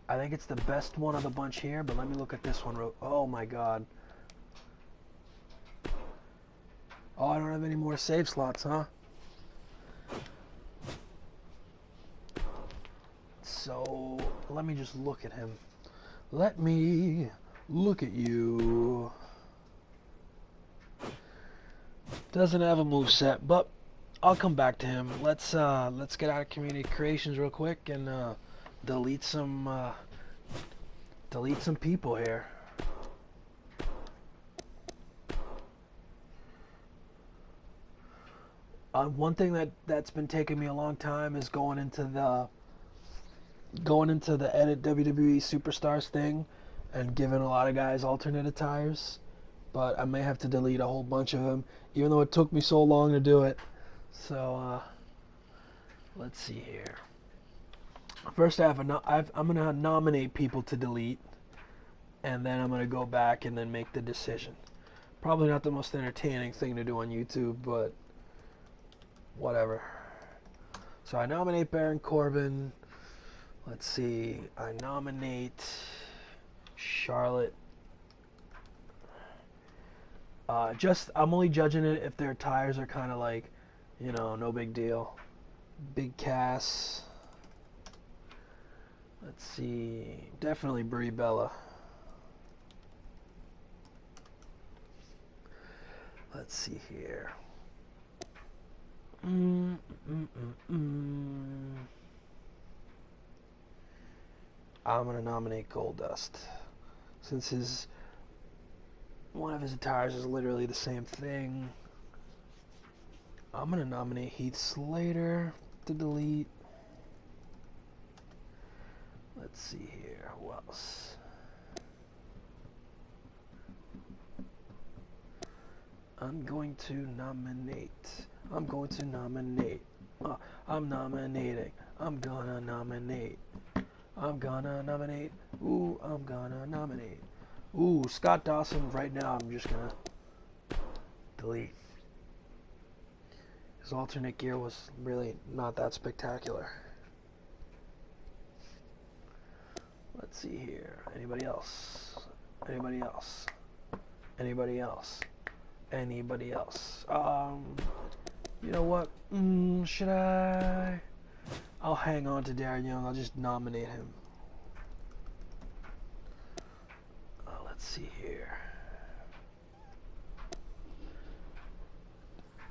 I think it's the best one of the bunch here, but let me look at this one. Oh my god. Oh, I don't have any more save slots, huh? So, let me just look at him. Let me look at you. Doesn't have a moveset, but I'll come back to him. Let's get out of Community Creations real quick and delete some people here. One thing that's been taking me a long time is going into the edit WWE Superstars thing and giving a lot of guys alternate attires. But I may have to delete a whole bunch of them, even though it took me so long to do it. So let's see here. First, I'm going to nominate people to delete, and then I'm going to go back and then make the decision. Probably not the most entertaining thing to do on YouTube, but whatever. So I nominate Baron Corbin. Let's see. I nominate Charlotte. I'm only judging it if their tires are kind of like, you know, no big deal. Big Cass. Let's see. Definitely Brie Bella. Let's see here. I'm gonna nominate Goldust, since one of his attires is literally the same thing. I'm gonna nominate Heath Slater to delete. Let's see here. Who else? I'm going to nominate I'm nominating. I'm gonna nominate. I'm gonna nominate. Ooh, I'm gonna nominate. Ooh, Scott Dawson. Right now, I'm just gonna delete. His alternate gear was really not that spectacular. Let's see here. Anybody else? Anybody else? Anybody else? Anybody else? You know what? Should I? I'll hang on to Darren Young. I'll just nominate him. Let's see here.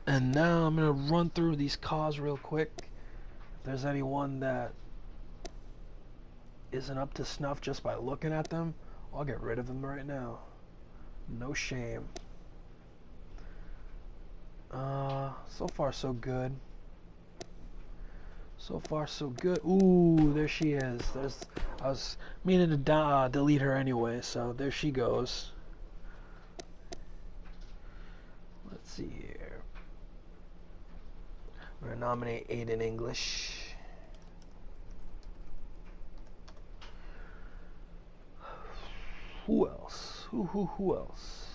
And now I'm going to run through these cars real quick. If there's anyone that isn't up to snuff just by looking at them, I'll get rid of them right now. No shame. So far so good. So far so good. Ooh, there she is. I was meaning to delete her anyway, so there she goes. Let's see here. We're going to nominate Aiden English. Who else? Who else?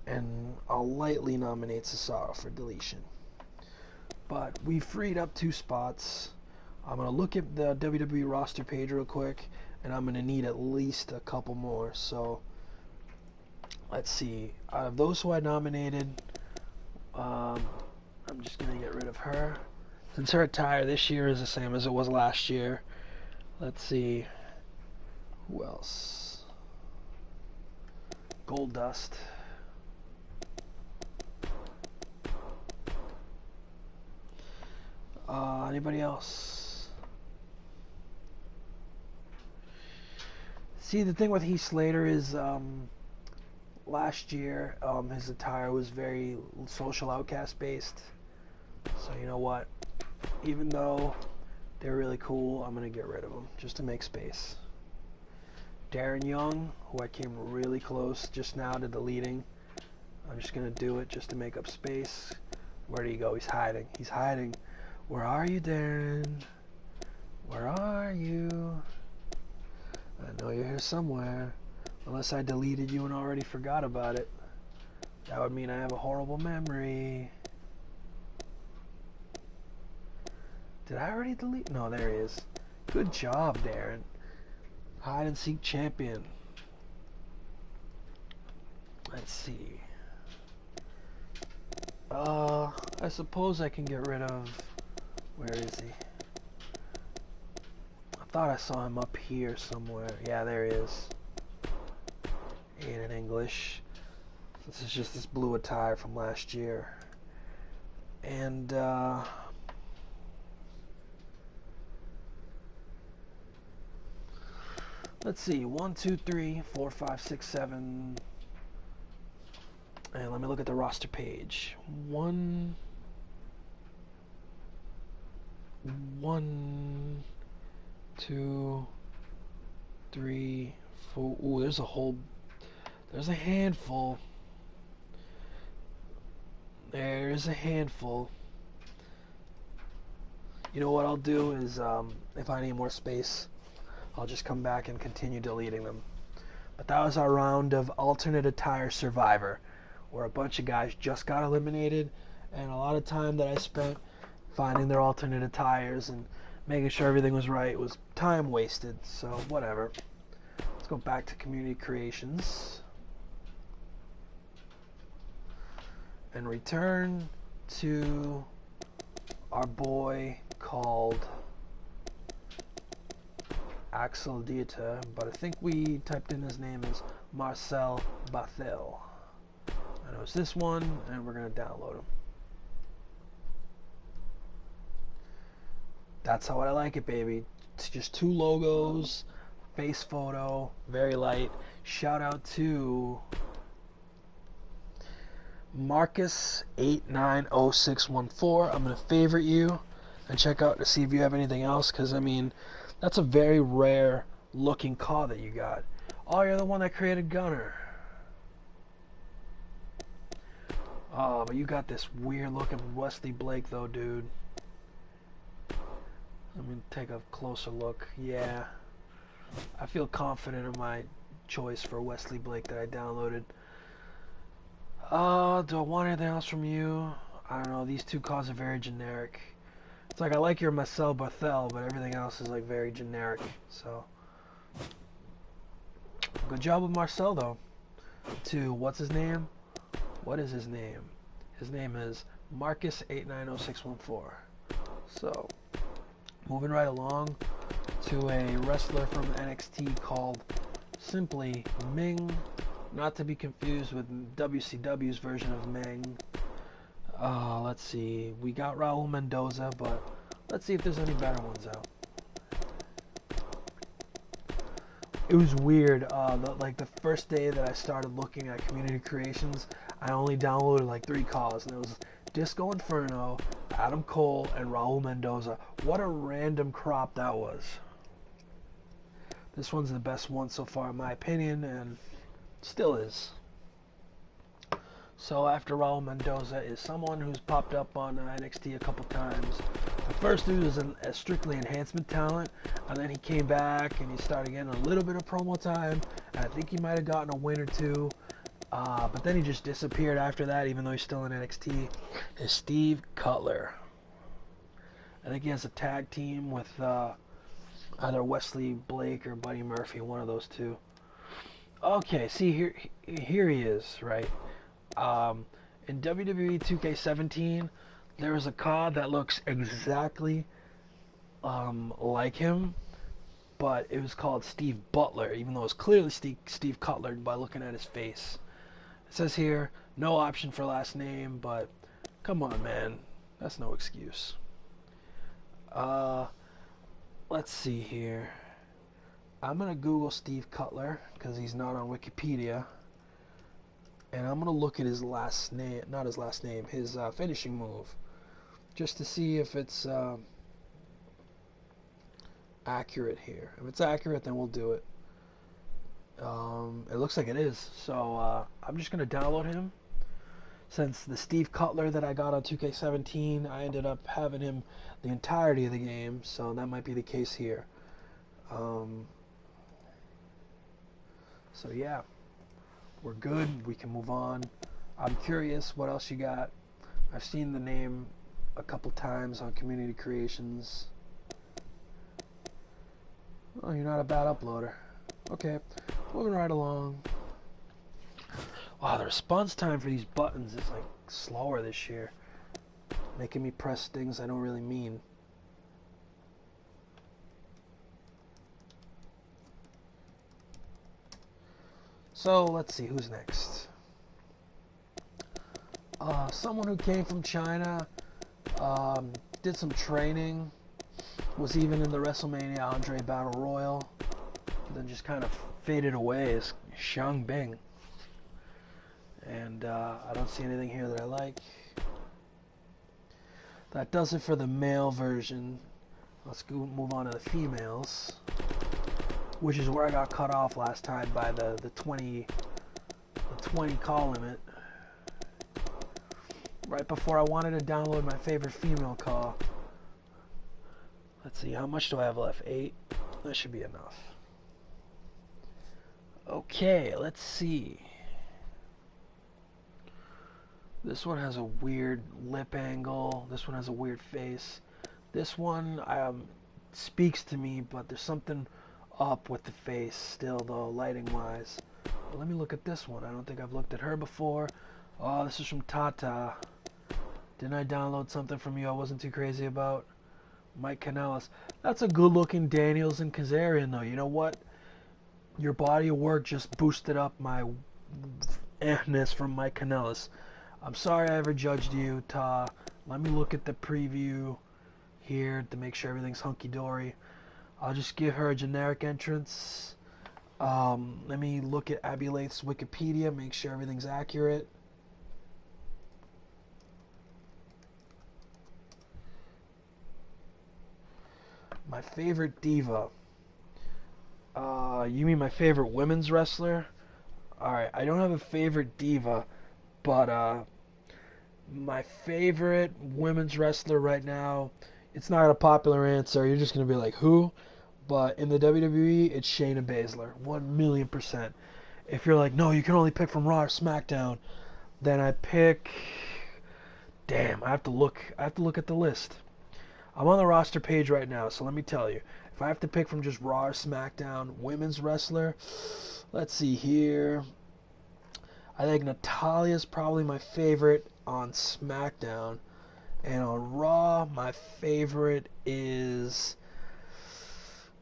And I'll lightly nominate Cesaro for deletion. But we freed up 2 spots. I'm going to look at the WWE roster page real quick, and I'm going to need at least a couple more. So, let's see. Out of those who I nominated, I'm just going to get rid of her. Since her attire this year is the same as it was last year, let's see. Who else? Gold Dust. Anybody else? See, the thing with Heath Slater is last year his attire was very social outcast based. So you know what? Even though they're really cool, I'm going to get rid of them just to make space. Darren Young, who I came really close just now to deleting. I'm just going to do it just to make up space. Where did he go? He's hiding. He's hiding. Where are you, Darren? Where are you? I know you're here somewhere. Unless I deleted you and already forgot about it. That would mean I have a horrible memory. Did I already delete? No, there he is. Good job, Darren. Hide and seek champion. Let's see. I suppose I can get rid of... Where is he? I thought I saw him up here somewhere. Yeah, there he is. Aiden English. This is just this blue attire from last year. And, let's see. 1, 2, 3, 4, 5, 6, 7... And let me look at the roster page. 1, 2, 3, 4. Ooh, there's a handful. There's a handful. You know what I'll do is, if I need more space, I'll just come back and continue deleting them. But that was our round of alternate attire Survivor, where a bunch of guys just got eliminated, and a lot of time that I spent finding their alternate attires and making sure everything was right was time wasted, so whatever. Let's go back to community creations and return to our boy called Axel Dieter, but I think we typed in his name as Marcel Bathel. I know it's this one, and we're going to download him. That's how I like it, baby. It's just 2 logos, face photo, very light. Shout out to Marcus890614. I'm going to favorite you and check out to see if you have anything else, because, I mean, that's a very rare looking car that you got. Oh, you're the one that created Gunner. Oh, but you got this weird looking Wesley Blake though, dude. Let me take a closer look. Yeah. I feel confident in my choice for Wesley Blake that I downloaded. Do I want anything else from you? I don't know. These two cards are very generic. It's like I like your Marcel Barthel, but everything else is like very generic. So, good job with Marcel though. To what's his name? What is his name? His name is Marcus890614. So, moving right along to a wrestler from NXT called simply Ming, not to be confused with WCW's version of Meng. Let's see. We got Raul Mendoza, but let's see if there's any better ones out. It was weird. The first day that I started looking at community creations, I only downloaded like 3 calls, and it was Disco Inferno, Adam Cole, and Raul Mendoza. What a random crop that was. This one's the best one so far in my opinion, and still is. So after Raul Mendoza is someone who's popped up on NXT a couple times. At first he was a strictly enhancement talent, and then he came back and he started getting a little bit of promo time, and I think he might have gotten a win or two. But then he just disappeared after that, even though he's still in NXT, is Steve Cutler. I think he has a tag team with either Wesley Blake or Buddy Murphy, one of those two. Okay, see, here he is, right? In WWE 2K17, there is a card that looks exactly like him, but it was called Steve Butler, even though it's clearly Steve Cutler by looking at his face. It says here, no option for last name, but come on, man. That's no excuse. Let's see here. I'm going to Google Steve Cutler, because he's not on Wikipedia. And I'm going to look at his last name, not his last name, his finishing move. Just to see if it's accurate here. If it's accurate, then we'll do it. It looks like it is. So I'm just going to download him. Since the Steve Cutler that I got on 2K17, I ended up having him the entirety of the game. So that might be the case here. So yeah. We're good. We can move on. I'm curious what else you got. I've seen the name a couple times on community creations. Oh, you're not a bad uploader. Okay, moving right along. Wow, the response time for these buttons is like slower this year, making me press things I don't really mean. So let's see who's next. Someone who came from China, did some training, was even in the WrestleMania Andre Battle Royal, then just kind of faded away is Xiang Bing. And I don't see anything here that I like. That does it for the male version. Let's go move on to the females, which is where I got cut off last time by the 20 call limit. Right before I wanted to download my favorite female call. Let's see, how much do I have left? 8? That should be enough. Okay, let's see. This one has a weird lip angle. This one has a weird face. This one speaks to me, but there's something up with the face still, though, lighting wise. But let me look at this one. I don't think I've looked at her before. Oh, this is from Tata. Didn't I download something from you I wasn't too crazy about? Mike Kanellis. That's a good looking Daniels and Kazarian, though. You know what? Your body of work just boosted up my ahness from Mike Kanellis. I'm sorry I ever judged you, Ta. Let me look at the preview here to make sure everything's hunky-dory. I'll just give her a generic entrance. Let me look at Abby Lath's Wikipedia, make sure everything's accurate. My favorite diva. You mean my favorite women's wrestler? Alright, I don't have a favorite diva, but My favorite women's wrestler right now, it's not a popular answer. You're just going to be like, who? But in the WWE, it's Shayna Baszler. 1,000,000%. If you're like, no, you can only pick from Raw or SmackDown, then I pick... Damn, I have to look at the list. I'm on the roster page right now, so let me tell you. If I have to pick from just Raw or SmackDown, women's wrestler, let's see here. I think Natalia's probably my favorite on SmackDown. And on Raw, my favorite is...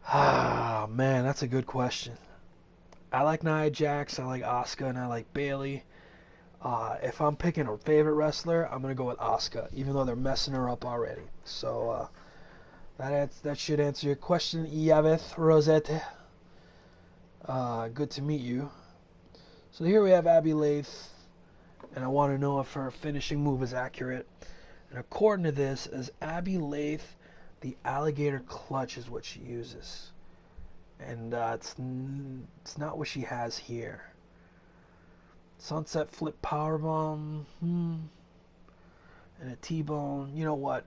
Ah, man, that's a good question. I like Nia Jax, I like Asuka, and I like Bayley. If I'm picking a favorite wrestler, I'm going to go with Asuka, even though they're messing her up already. So, that should answer your question, Yaveth Rosette. Good to meet you. So here we have Abby Lath, and I want to know if her finishing move is accurate. And according to this, as Abby Lath, the alligator clutch is what she uses. And it's not what she has here. Sunset flip powerbomb, and a T-bone. You know what?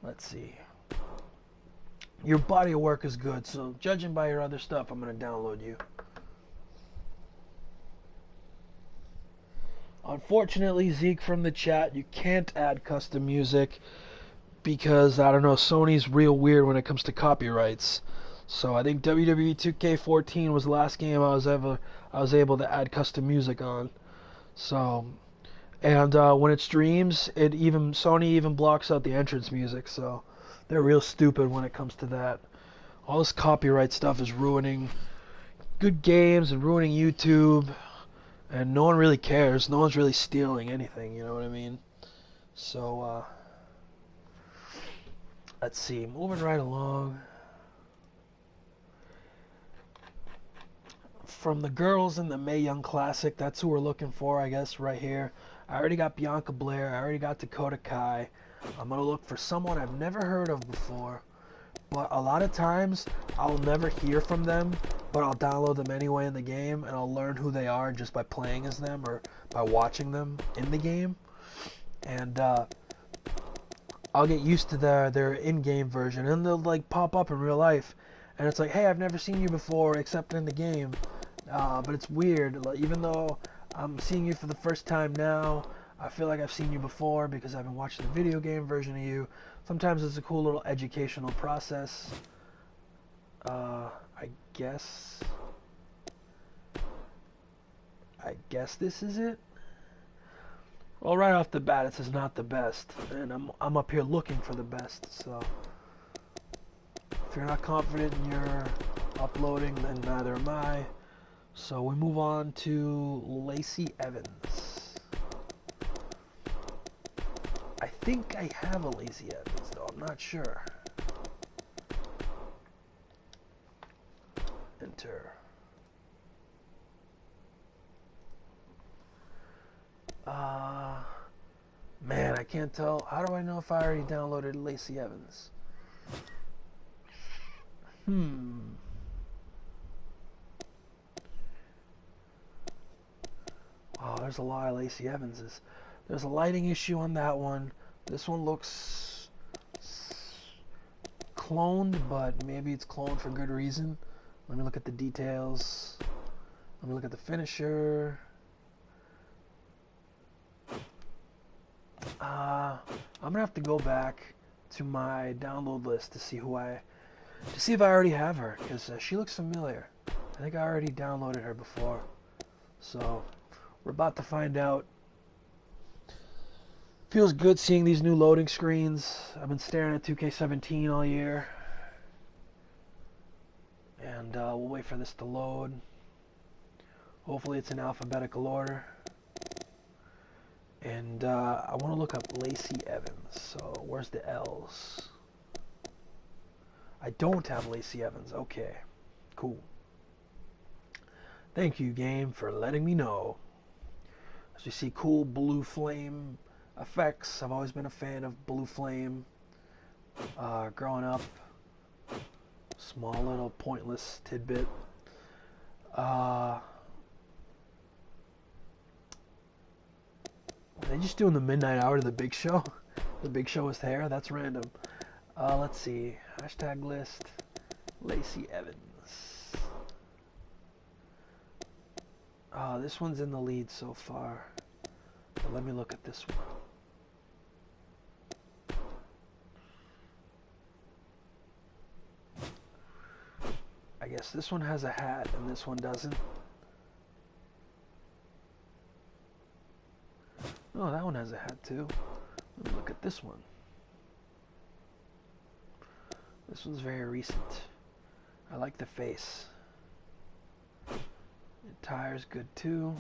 Let's see. Your body of work is good, so judging by your other stuff, I'm going to download you. Unfortunately, Zeke from the chat, you can't add custom music because, I don't know, Sony's real weird when it comes to copyrights. So I think WWE 2K14 was the last game I was able to add custom music on. So, and when it streams, Sony even blocks out the entrance music. So they're real stupid when it comes to that. All this copyright stuff is ruining good games and ruining YouTube, and no one really cares. No one's really stealing anything. You know what I mean? So let's see. Moving right along. From the girls in the Mae Young Classic, that's who we're looking for, I guess, right here. I already got Bianca Blair. I already got Dakota Kai. I'm going to look for someone I've never heard of before. But a lot of times, I'll never hear from them, but I'll download them anyway in the game, and I'll learn who they are just by playing as them or by watching them in the game. And I'll get used to their in-game version, and they'll like pop up in real life. And it's like, hey, I've never seen you before except in the game. But it's weird. Like, even though I'm seeing you for the first time now, I feel like I've seen you before because I've been watching the video game version of you. Sometimes it's a cool little educational process. I guess this is it. Well, right off the bat, it says not the best, and I'm up here looking for the best. So if you're not confident in your uploading, then neither am I. So we move on to Lacey Evans. I think I have a Lacey Evans, though. I'm not sure. Enter. Man, I can't tell. How do I know if I already downloaded Lacey Evans? Oh, there's a lot of Lacey Evanses. There's a lighting issue on that one. This one looks cloned, but maybe it's cloned for good reason. Let me look at the details. Let me look at the finisher. I'm gonna have to go back to my download list to see if I already have her, because she looks familiar. I think I already downloaded her before. So we're about to find out. Feels good seeing these new loading screens. I've been staring at 2K17 all year. And we'll wait for this to load. Hopefully it's in alphabetical order. And I want to look up Lacey Evans. So where's the L's? I don't have Lacey Evans. Okay, cool. Thank you, game, for letting me know. As you see, cool blue flame effects. I've always been a fan of blue flame. Growing up, small little pointless tidbit. Are they just doing the midnight hour to the Big Show? The Big Show is there? That's random. Let's see. Hashtag list. Lacey Evans. This one's in the lead so far. But let me look at this one. I guess this one has a hat and this one doesn't. Oh, that one has a hat too. Let me look at this one. This one's very recent. I like the face. The tire's good too.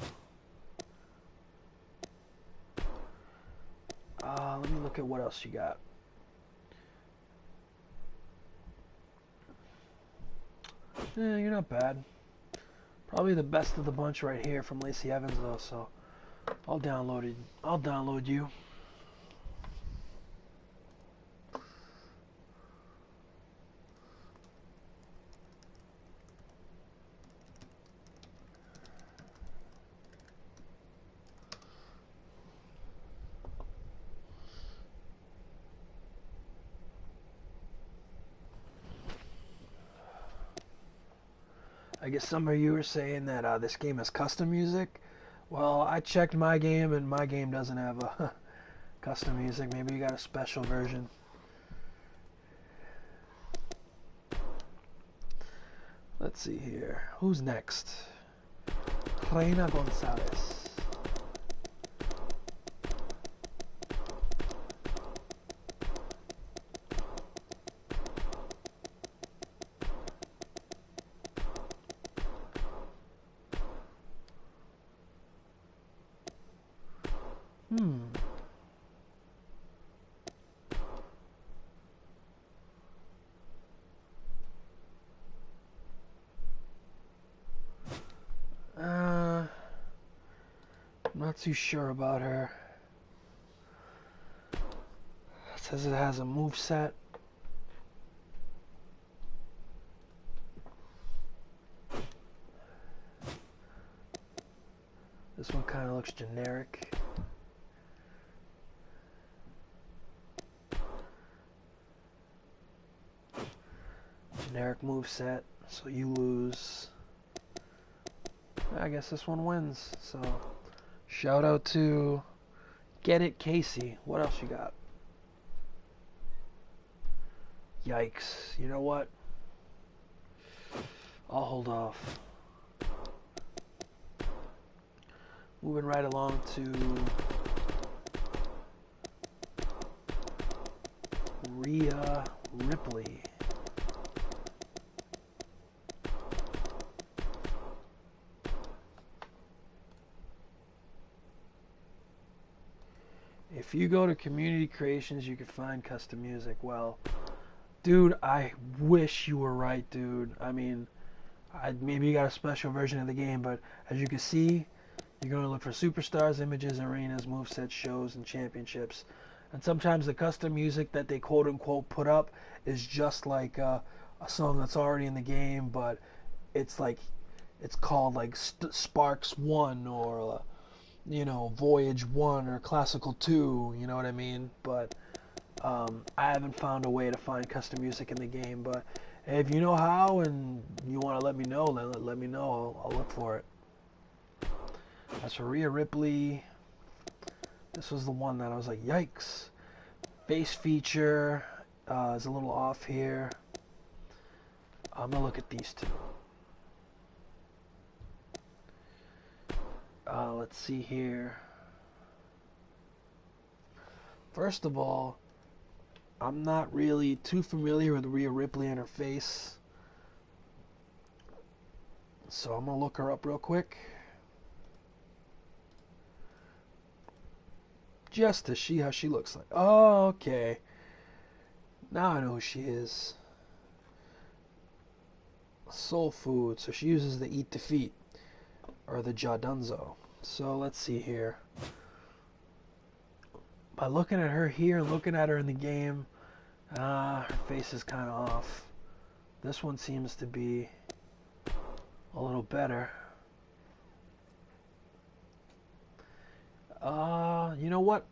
Let me look at what else you got. Yeah, you're not bad. Probably the best of the bunch right here from Lacey Evans though, so I'll download it. I'll download you. I guess some of you are saying that this game has custom music. Well, I checked my game, and my game doesn't have a custom music. Maybe you got a special version. Let's see here. Who's next? Reina Gonzalez. Not too sure about her. It says it has a move set. This one kind of looks generic. Generic move set, so you lose. I guess this one wins, so shout out to Get It Casey. What else you got? Yikes. You know what? I'll hold off. Moving right along to Aria Ripley. If you go to community creations, you can find custom music. Well, dude, I wish you were right, dude. I mean, maybe you got a special version of the game, but as you can see, you're going to look for superstars, images, arenas, movesets, shows, and championships. And sometimes the custom music that they quote-unquote put up is just like a song that's already in the game, but it's like, it's called like Sparks 1 or you know, Voyage 1 or Classical 2, you know what I mean? But I haven't found a way to find custom music in the game, but if you know how and you want to let me know, let me know. I'll look for it. As for Aria Ripley, this was the one that I was like, yikes. Face feature is a little off here. I'm going to look at these two. Let's see here. First of all, I'm not really too familiar with Aria Ripley and her face, so I'm gonna look her up real quick just to see how she looks like. Oh, okay. Now I know who she is. Soul Food. So she uses the Eat Defeat or the Jadunzo. So let's see here. By looking at her here, looking at her in the game, her face is kind of off. This one seems to be a little better. You know what?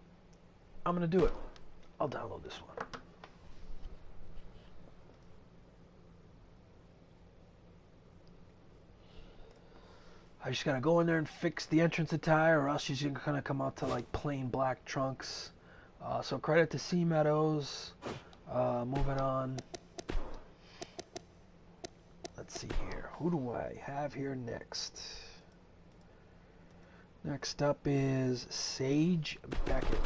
I'm going to do it. I'll download this one. I just gotta go in there and fix the entrance attire, or else she's gonna come out to like plain black trunks. So credit to C Meadows. Moving on. Let's see here. Who do I have here next? Next up is Sage Beckett.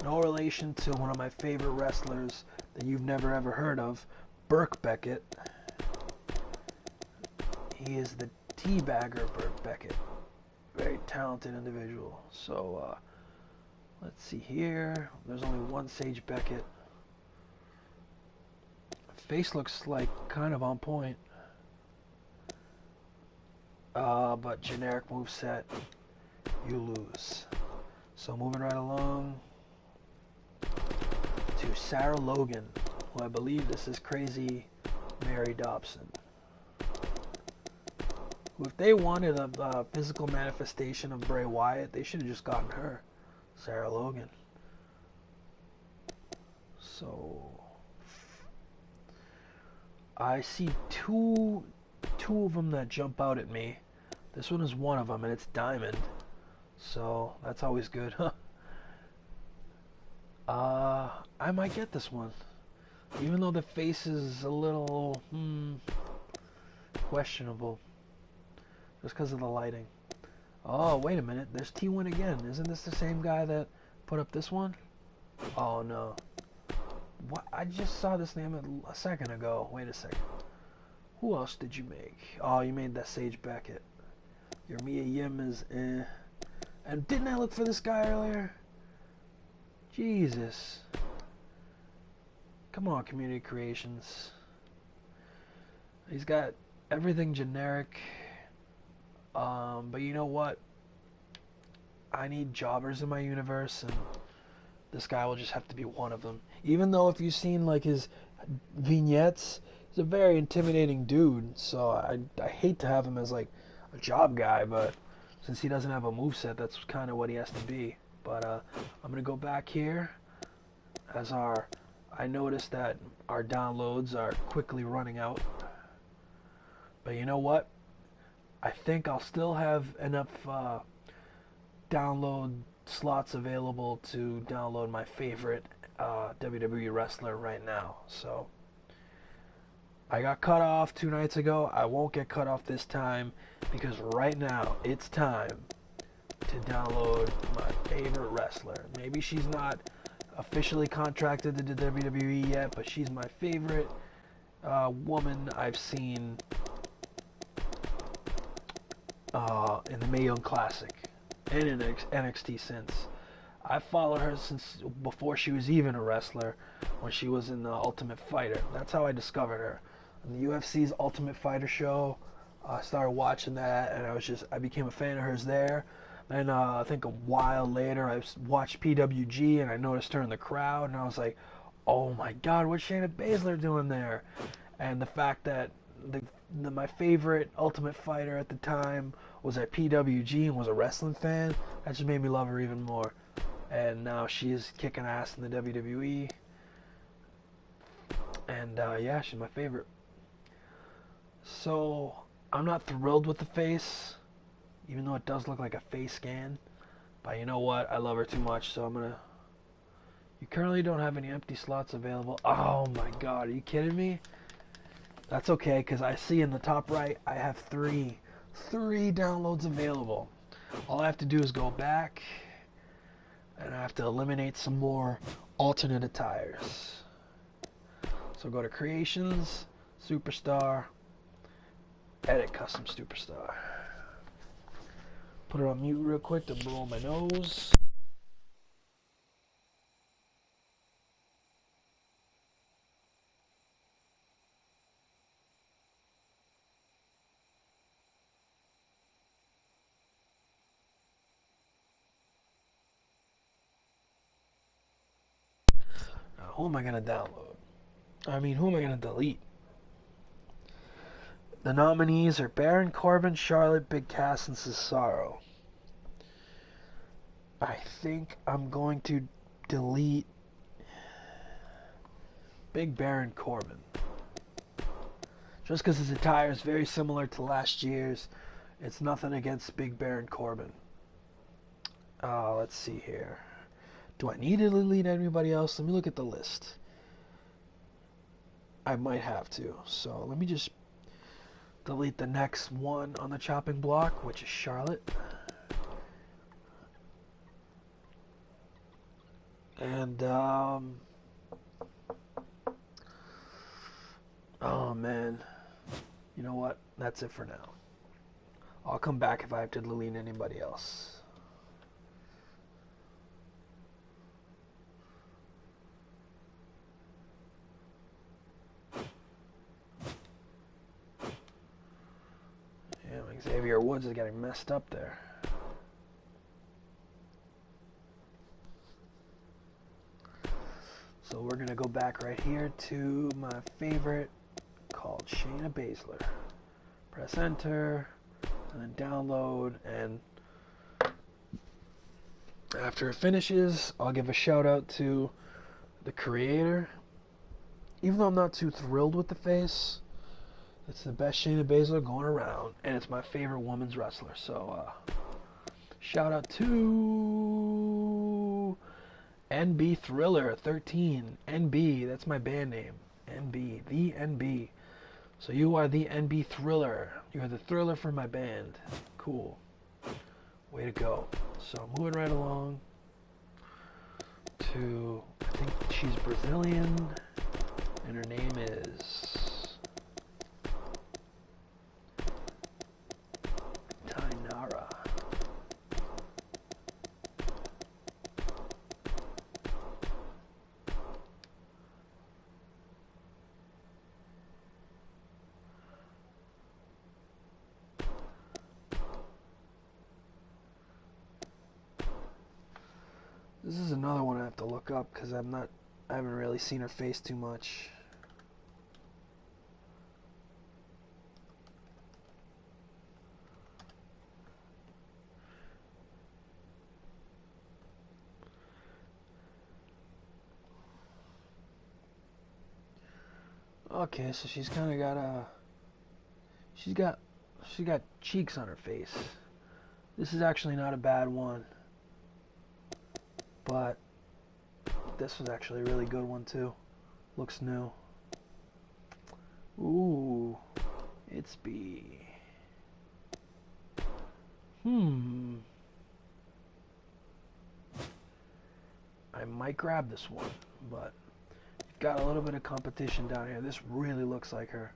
No relation to one of my favorite wrestlers that you've never ever heard of, Burke Beckett. He is the teabagger Burke Beckett. Very talented individual. So, let's see here. There's only one Sage Beckett. Face looks like kind of on point. But generic moveset, you lose. So moving right along to Sarah Logan, who I believe this is Crazy Mary Dobson. If they wanted a physical manifestation of Bray Wyatt, they should have just gotten her, Sarah Logan. So I see two of them that jump out at me. This one is one of them, and it's Diamond. So that's always good, huh? I might get this one, even though the face is a little questionable, just because of the lighting. Oh, wait a minute. There's T1 again. Isn't this the same guy that put up this one? Oh, no. What? I just saw this name a second ago. Wait a second. Who else did you make? Oh, you made that Sage Beckett. Your Mia Yim is eh. And didn't I look for this guy earlier? Jesus. Come on, Community Creations. He's got everything generic. But you know what? I need jobbers in my universe, and this guy will just have to be one of them. Even though if you've seen like his vignettes, he's a very intimidating dude. So I hate to have him as like a job guy, but since he doesn't have a moveset, that's kind of what he has to be. But I'm gonna go back here as I noticed that our downloads are quickly running out. But you know what? I think I'll still have enough download slots available to download my favorite WWE wrestler right now. So I got cut off 2 nights ago. I won't get cut off this time, because right now it's time to download my favorite wrestler. Maybe she's not officially contracted to the WWE yet, but she's my favorite woman I've seen in the Mae Young Classic and in NXT since. I followed her since before she was even a wrestler, when she was in the Ultimate Fighter. That's how I discovered her. On the UFC's Ultimate Fighter show, I started watching that, and I became a fan of hers there. Then I think a while later, I watched PWG, and I noticed her in the crowd, and I was like, oh my God, what's Shayna Baszler doing there? And the fact that my favorite Ultimate Fighter at the time was at PWG and was a wrestling fan, that just made me love her even more. And now she is kicking ass in the WWE. And yeah, she's my favorite. So I'm not thrilled with the face, even though it does look like a face scan. But you know what? I love her too much, so I'm gonna... You currently don't have any empty slots available. Oh my God, are you kidding me? That's okay, because I see in the top right, I have three downloads available. All I have to do is go back, and I have to eliminate some more alternate attires. So go to Creations, Superstar, Edit Custom Superstar. Put it on mute real quick to blow my nose. Now, who am I going to download? Who am I going to delete? The nominees are Baron Corbin, Charlotte, Big Cass, and Cesaro. I think I'm going to delete Big Baron Corbin. Just because his attire is very similar to last year's. It's nothing against Big Baron Corbin. Let's see here. Do I need to delete anybody else? Let me look at the list. I might have to. So let me just delete the next one on the chopping block, which is Charlotte. And, oh man. You know what? That's it for now. I'll come back if I have to delete anybody else. Yeah, Xavier Woods is getting messed up there. So we're going to go back right here to my favorite called Shayna Baszler. Press enter, and then download, and after it finishes, I'll give a shout out to the creator. Even though I'm not too thrilled with the face, it's the best Shayna Baszler going around, and it's my favorite women's wrestler. So, shout out to NB Thriller 13. NB, that's my band name. NB, the NB. So you are the NB Thriller. You're the thriller for my band. Cool. Way to go. So moving right along to, I think she's Brazilian, and her name is Tainara. This is another one I have to look up because I haven't really seen her face too much. Okay, so she's kind of got she got cheeks on her face. This is actually not a bad one. But this was actually a really good one too. Looks new. Ooh, it's B. I might grab this one, but you've got a little bit of competition down here. This really looks like her.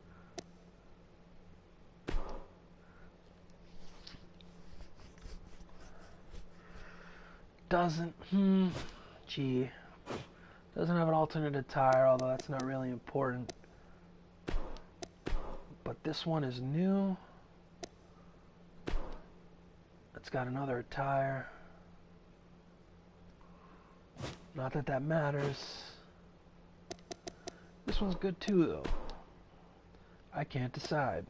Doesn't have an alternate attire, although that's not really important. But this one is new. It's got another attire. Not that that matters. This one's good too, though. I can't decide.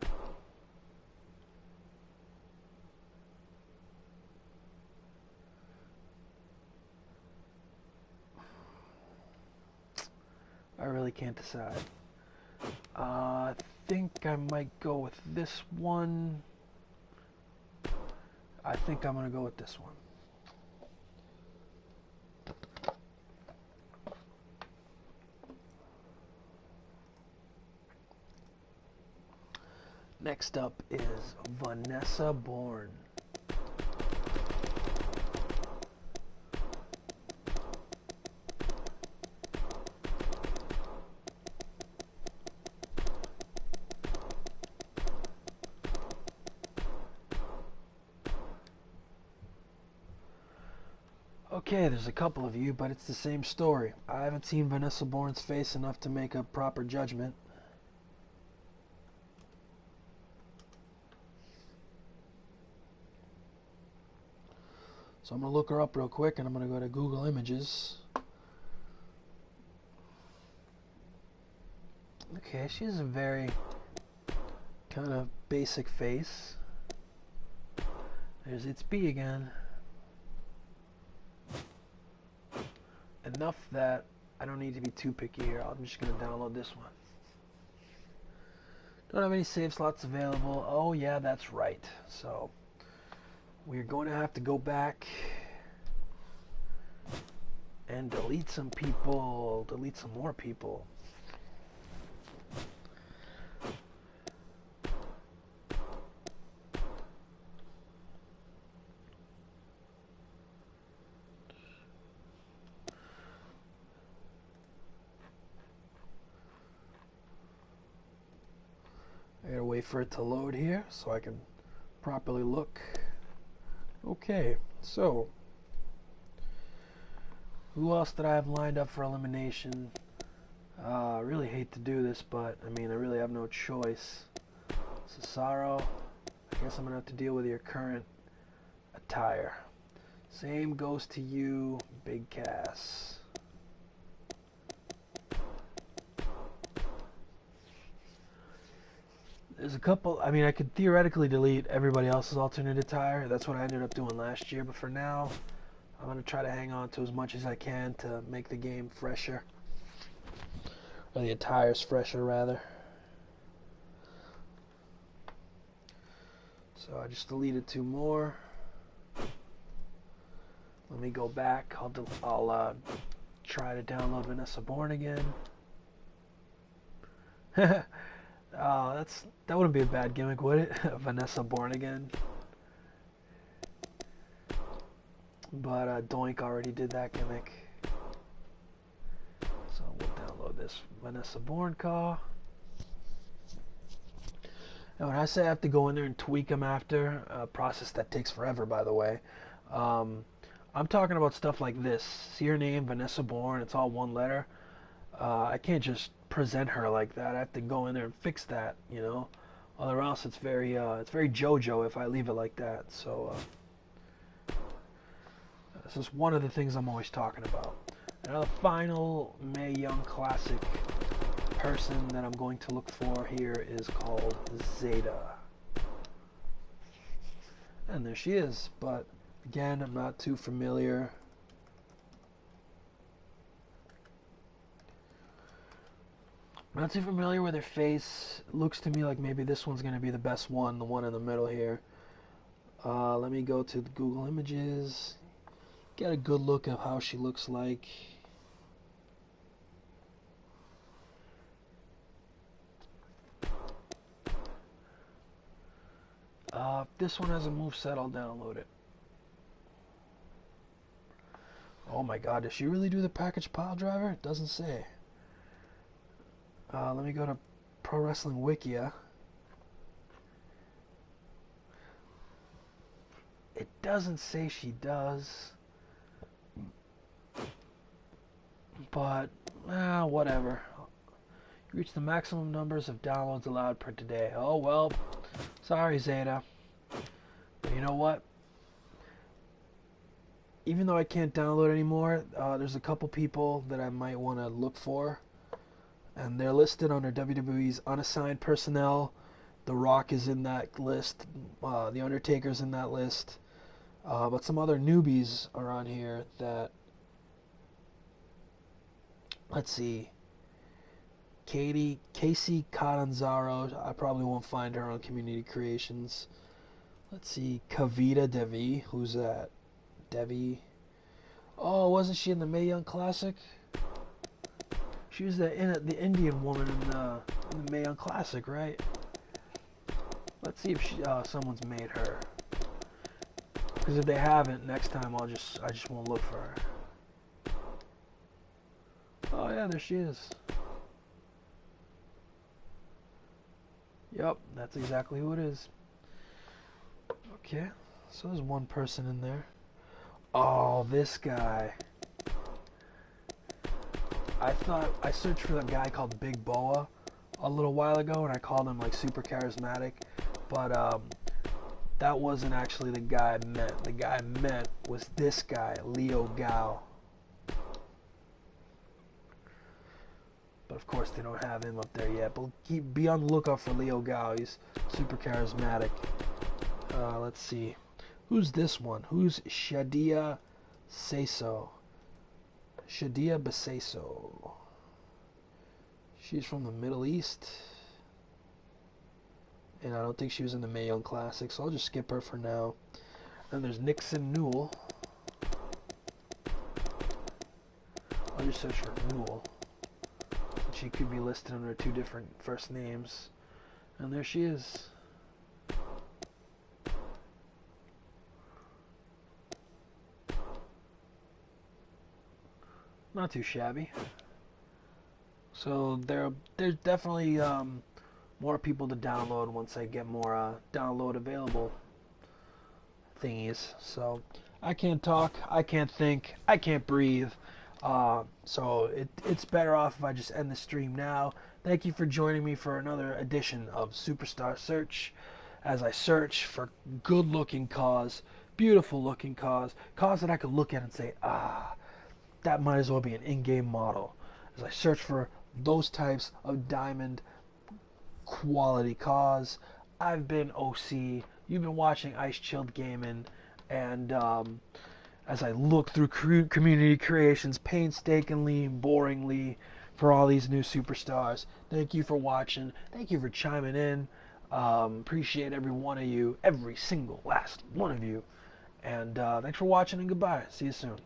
I really can't decide. I think I might go with this one. I think I'm going to go with this one. Next up is Vanessa Bourne. Okay, there's a couple of you, but it's the same story. I haven't seen Vanessa Bourne's face enough to make a proper judgment. So I'm going to look her up real quick, and I'm going to go to Google Images. Okay, she has a very kind of basic face. There's It's B again. enough that I don't need to be too picky here. I'm just going to download this one. Don't have any save slots available. Oh yeah, that's right. So we're going to have to go back and delete some people, delete some more people. I gotta wait for it to load here so I can properly look. Okay, so who else did I have lined up for elimination? I really hate to do this, but I mean, I really have no choice. Cesaro, I guess I'm gonna have to deal with your current attire. Same goes to you, Big Cass. There's a couple, I mean, I could theoretically delete everybody else's alternate attire. That's what I ended up doing last year, but for now, I'm going to try to hang on to as much as I can to make the game fresher. Or the attires fresher, rather. So I just deleted 2 more. Let me go back. I'll try to download Vanessa Born again. That wouldn't be a bad gimmick, would it? Vanessa Born Again. But Doink already did that gimmick. So we'll download this Vanessa Born call. And when I say I have to go in there and tweak them after, a process that takes forever, by the way, I'm talking about stuff like this. See her name, Vanessa Born, it's all one letter. I can't just present her like that. I have to go in there and fix that, you know. Or else it's very JoJo if I leave it like that. So this is one of the things I'm always talking about. Now the final Mae Young Classic person that I'm going to look for here is called Zeta. And there she is, but again, I'm not too familiar. Not too familiar with her face. Looks to me like maybe this one's going to be the best one, the one in the middle here. Let me go to the Google Images. Get a good look at how she looks like. If this one has a moveset, I'll download it. Oh my god, does she really do the package pile driver? It doesn't say. Let me go to Pro Wrestling Wikia. It doesn't say she does. But, whatever. You reach the maximum numbers of downloads allowed per today. Oh, well, sorry, Zeta. But you know what? Even though I can't download anymore, there's a couple people that I might want to look for. And they're listed under WWE's unassigned personnel. The Rock is in that list. The Undertaker's in that list. But some other newbies are on here that... Let's see. Casey Catanzaro. I probably won't find her on Community Creations. Let's see. Kavita Devi. Who's that? Devi. Oh, wasn't she in the Mae Young Classic? She was the Indian woman in the Mae Young Classic, right? Let's see if someone's made her. Because if they haven't, next time I just won't look for her. Oh yeah, there she is. Yep, that's exactly who it is. Okay, so there's one person in there. Oh, this guy. I searched for a guy called Big Boa a little while ago, and I called him like super charismatic, but that wasn't actually the guy I meant. The guy I meant was this guy, Leo Gao. But of course they don't have him up there yet. But be on the lookout for Leo Gao. He's super charismatic. Let's see. Who's this one? Who's Shadia Seso? Shadia Baseso. She's from the Middle East. And I don't think she was in the Mae Young Classic, so I'll just skip her for now. And there's Nixon Newell. I'll just search for Newell. She could be listed under 2 different first names. And there she is. Not too shabby. So there's definitely more people to download once I get more download available thingies. So I can't talk, I can't think, I can't breathe. So it's better off if I just end the stream now. Thank you for joining me for another edition of Superstar Search, as I search for good-looking cars, beautiful-looking cars that I could look at and say, that might as well be an in-game model. As I search for those types of diamond quality cars. I've been OC. You've been watching Ice Chilled Gaming, and as I look through community creations painstakingly, boringly, for all these new superstars. Thank you for watching. Thank you for chiming in. Appreciate every one of you, every single last one of you. And thanks for watching, and goodbye. See you soon.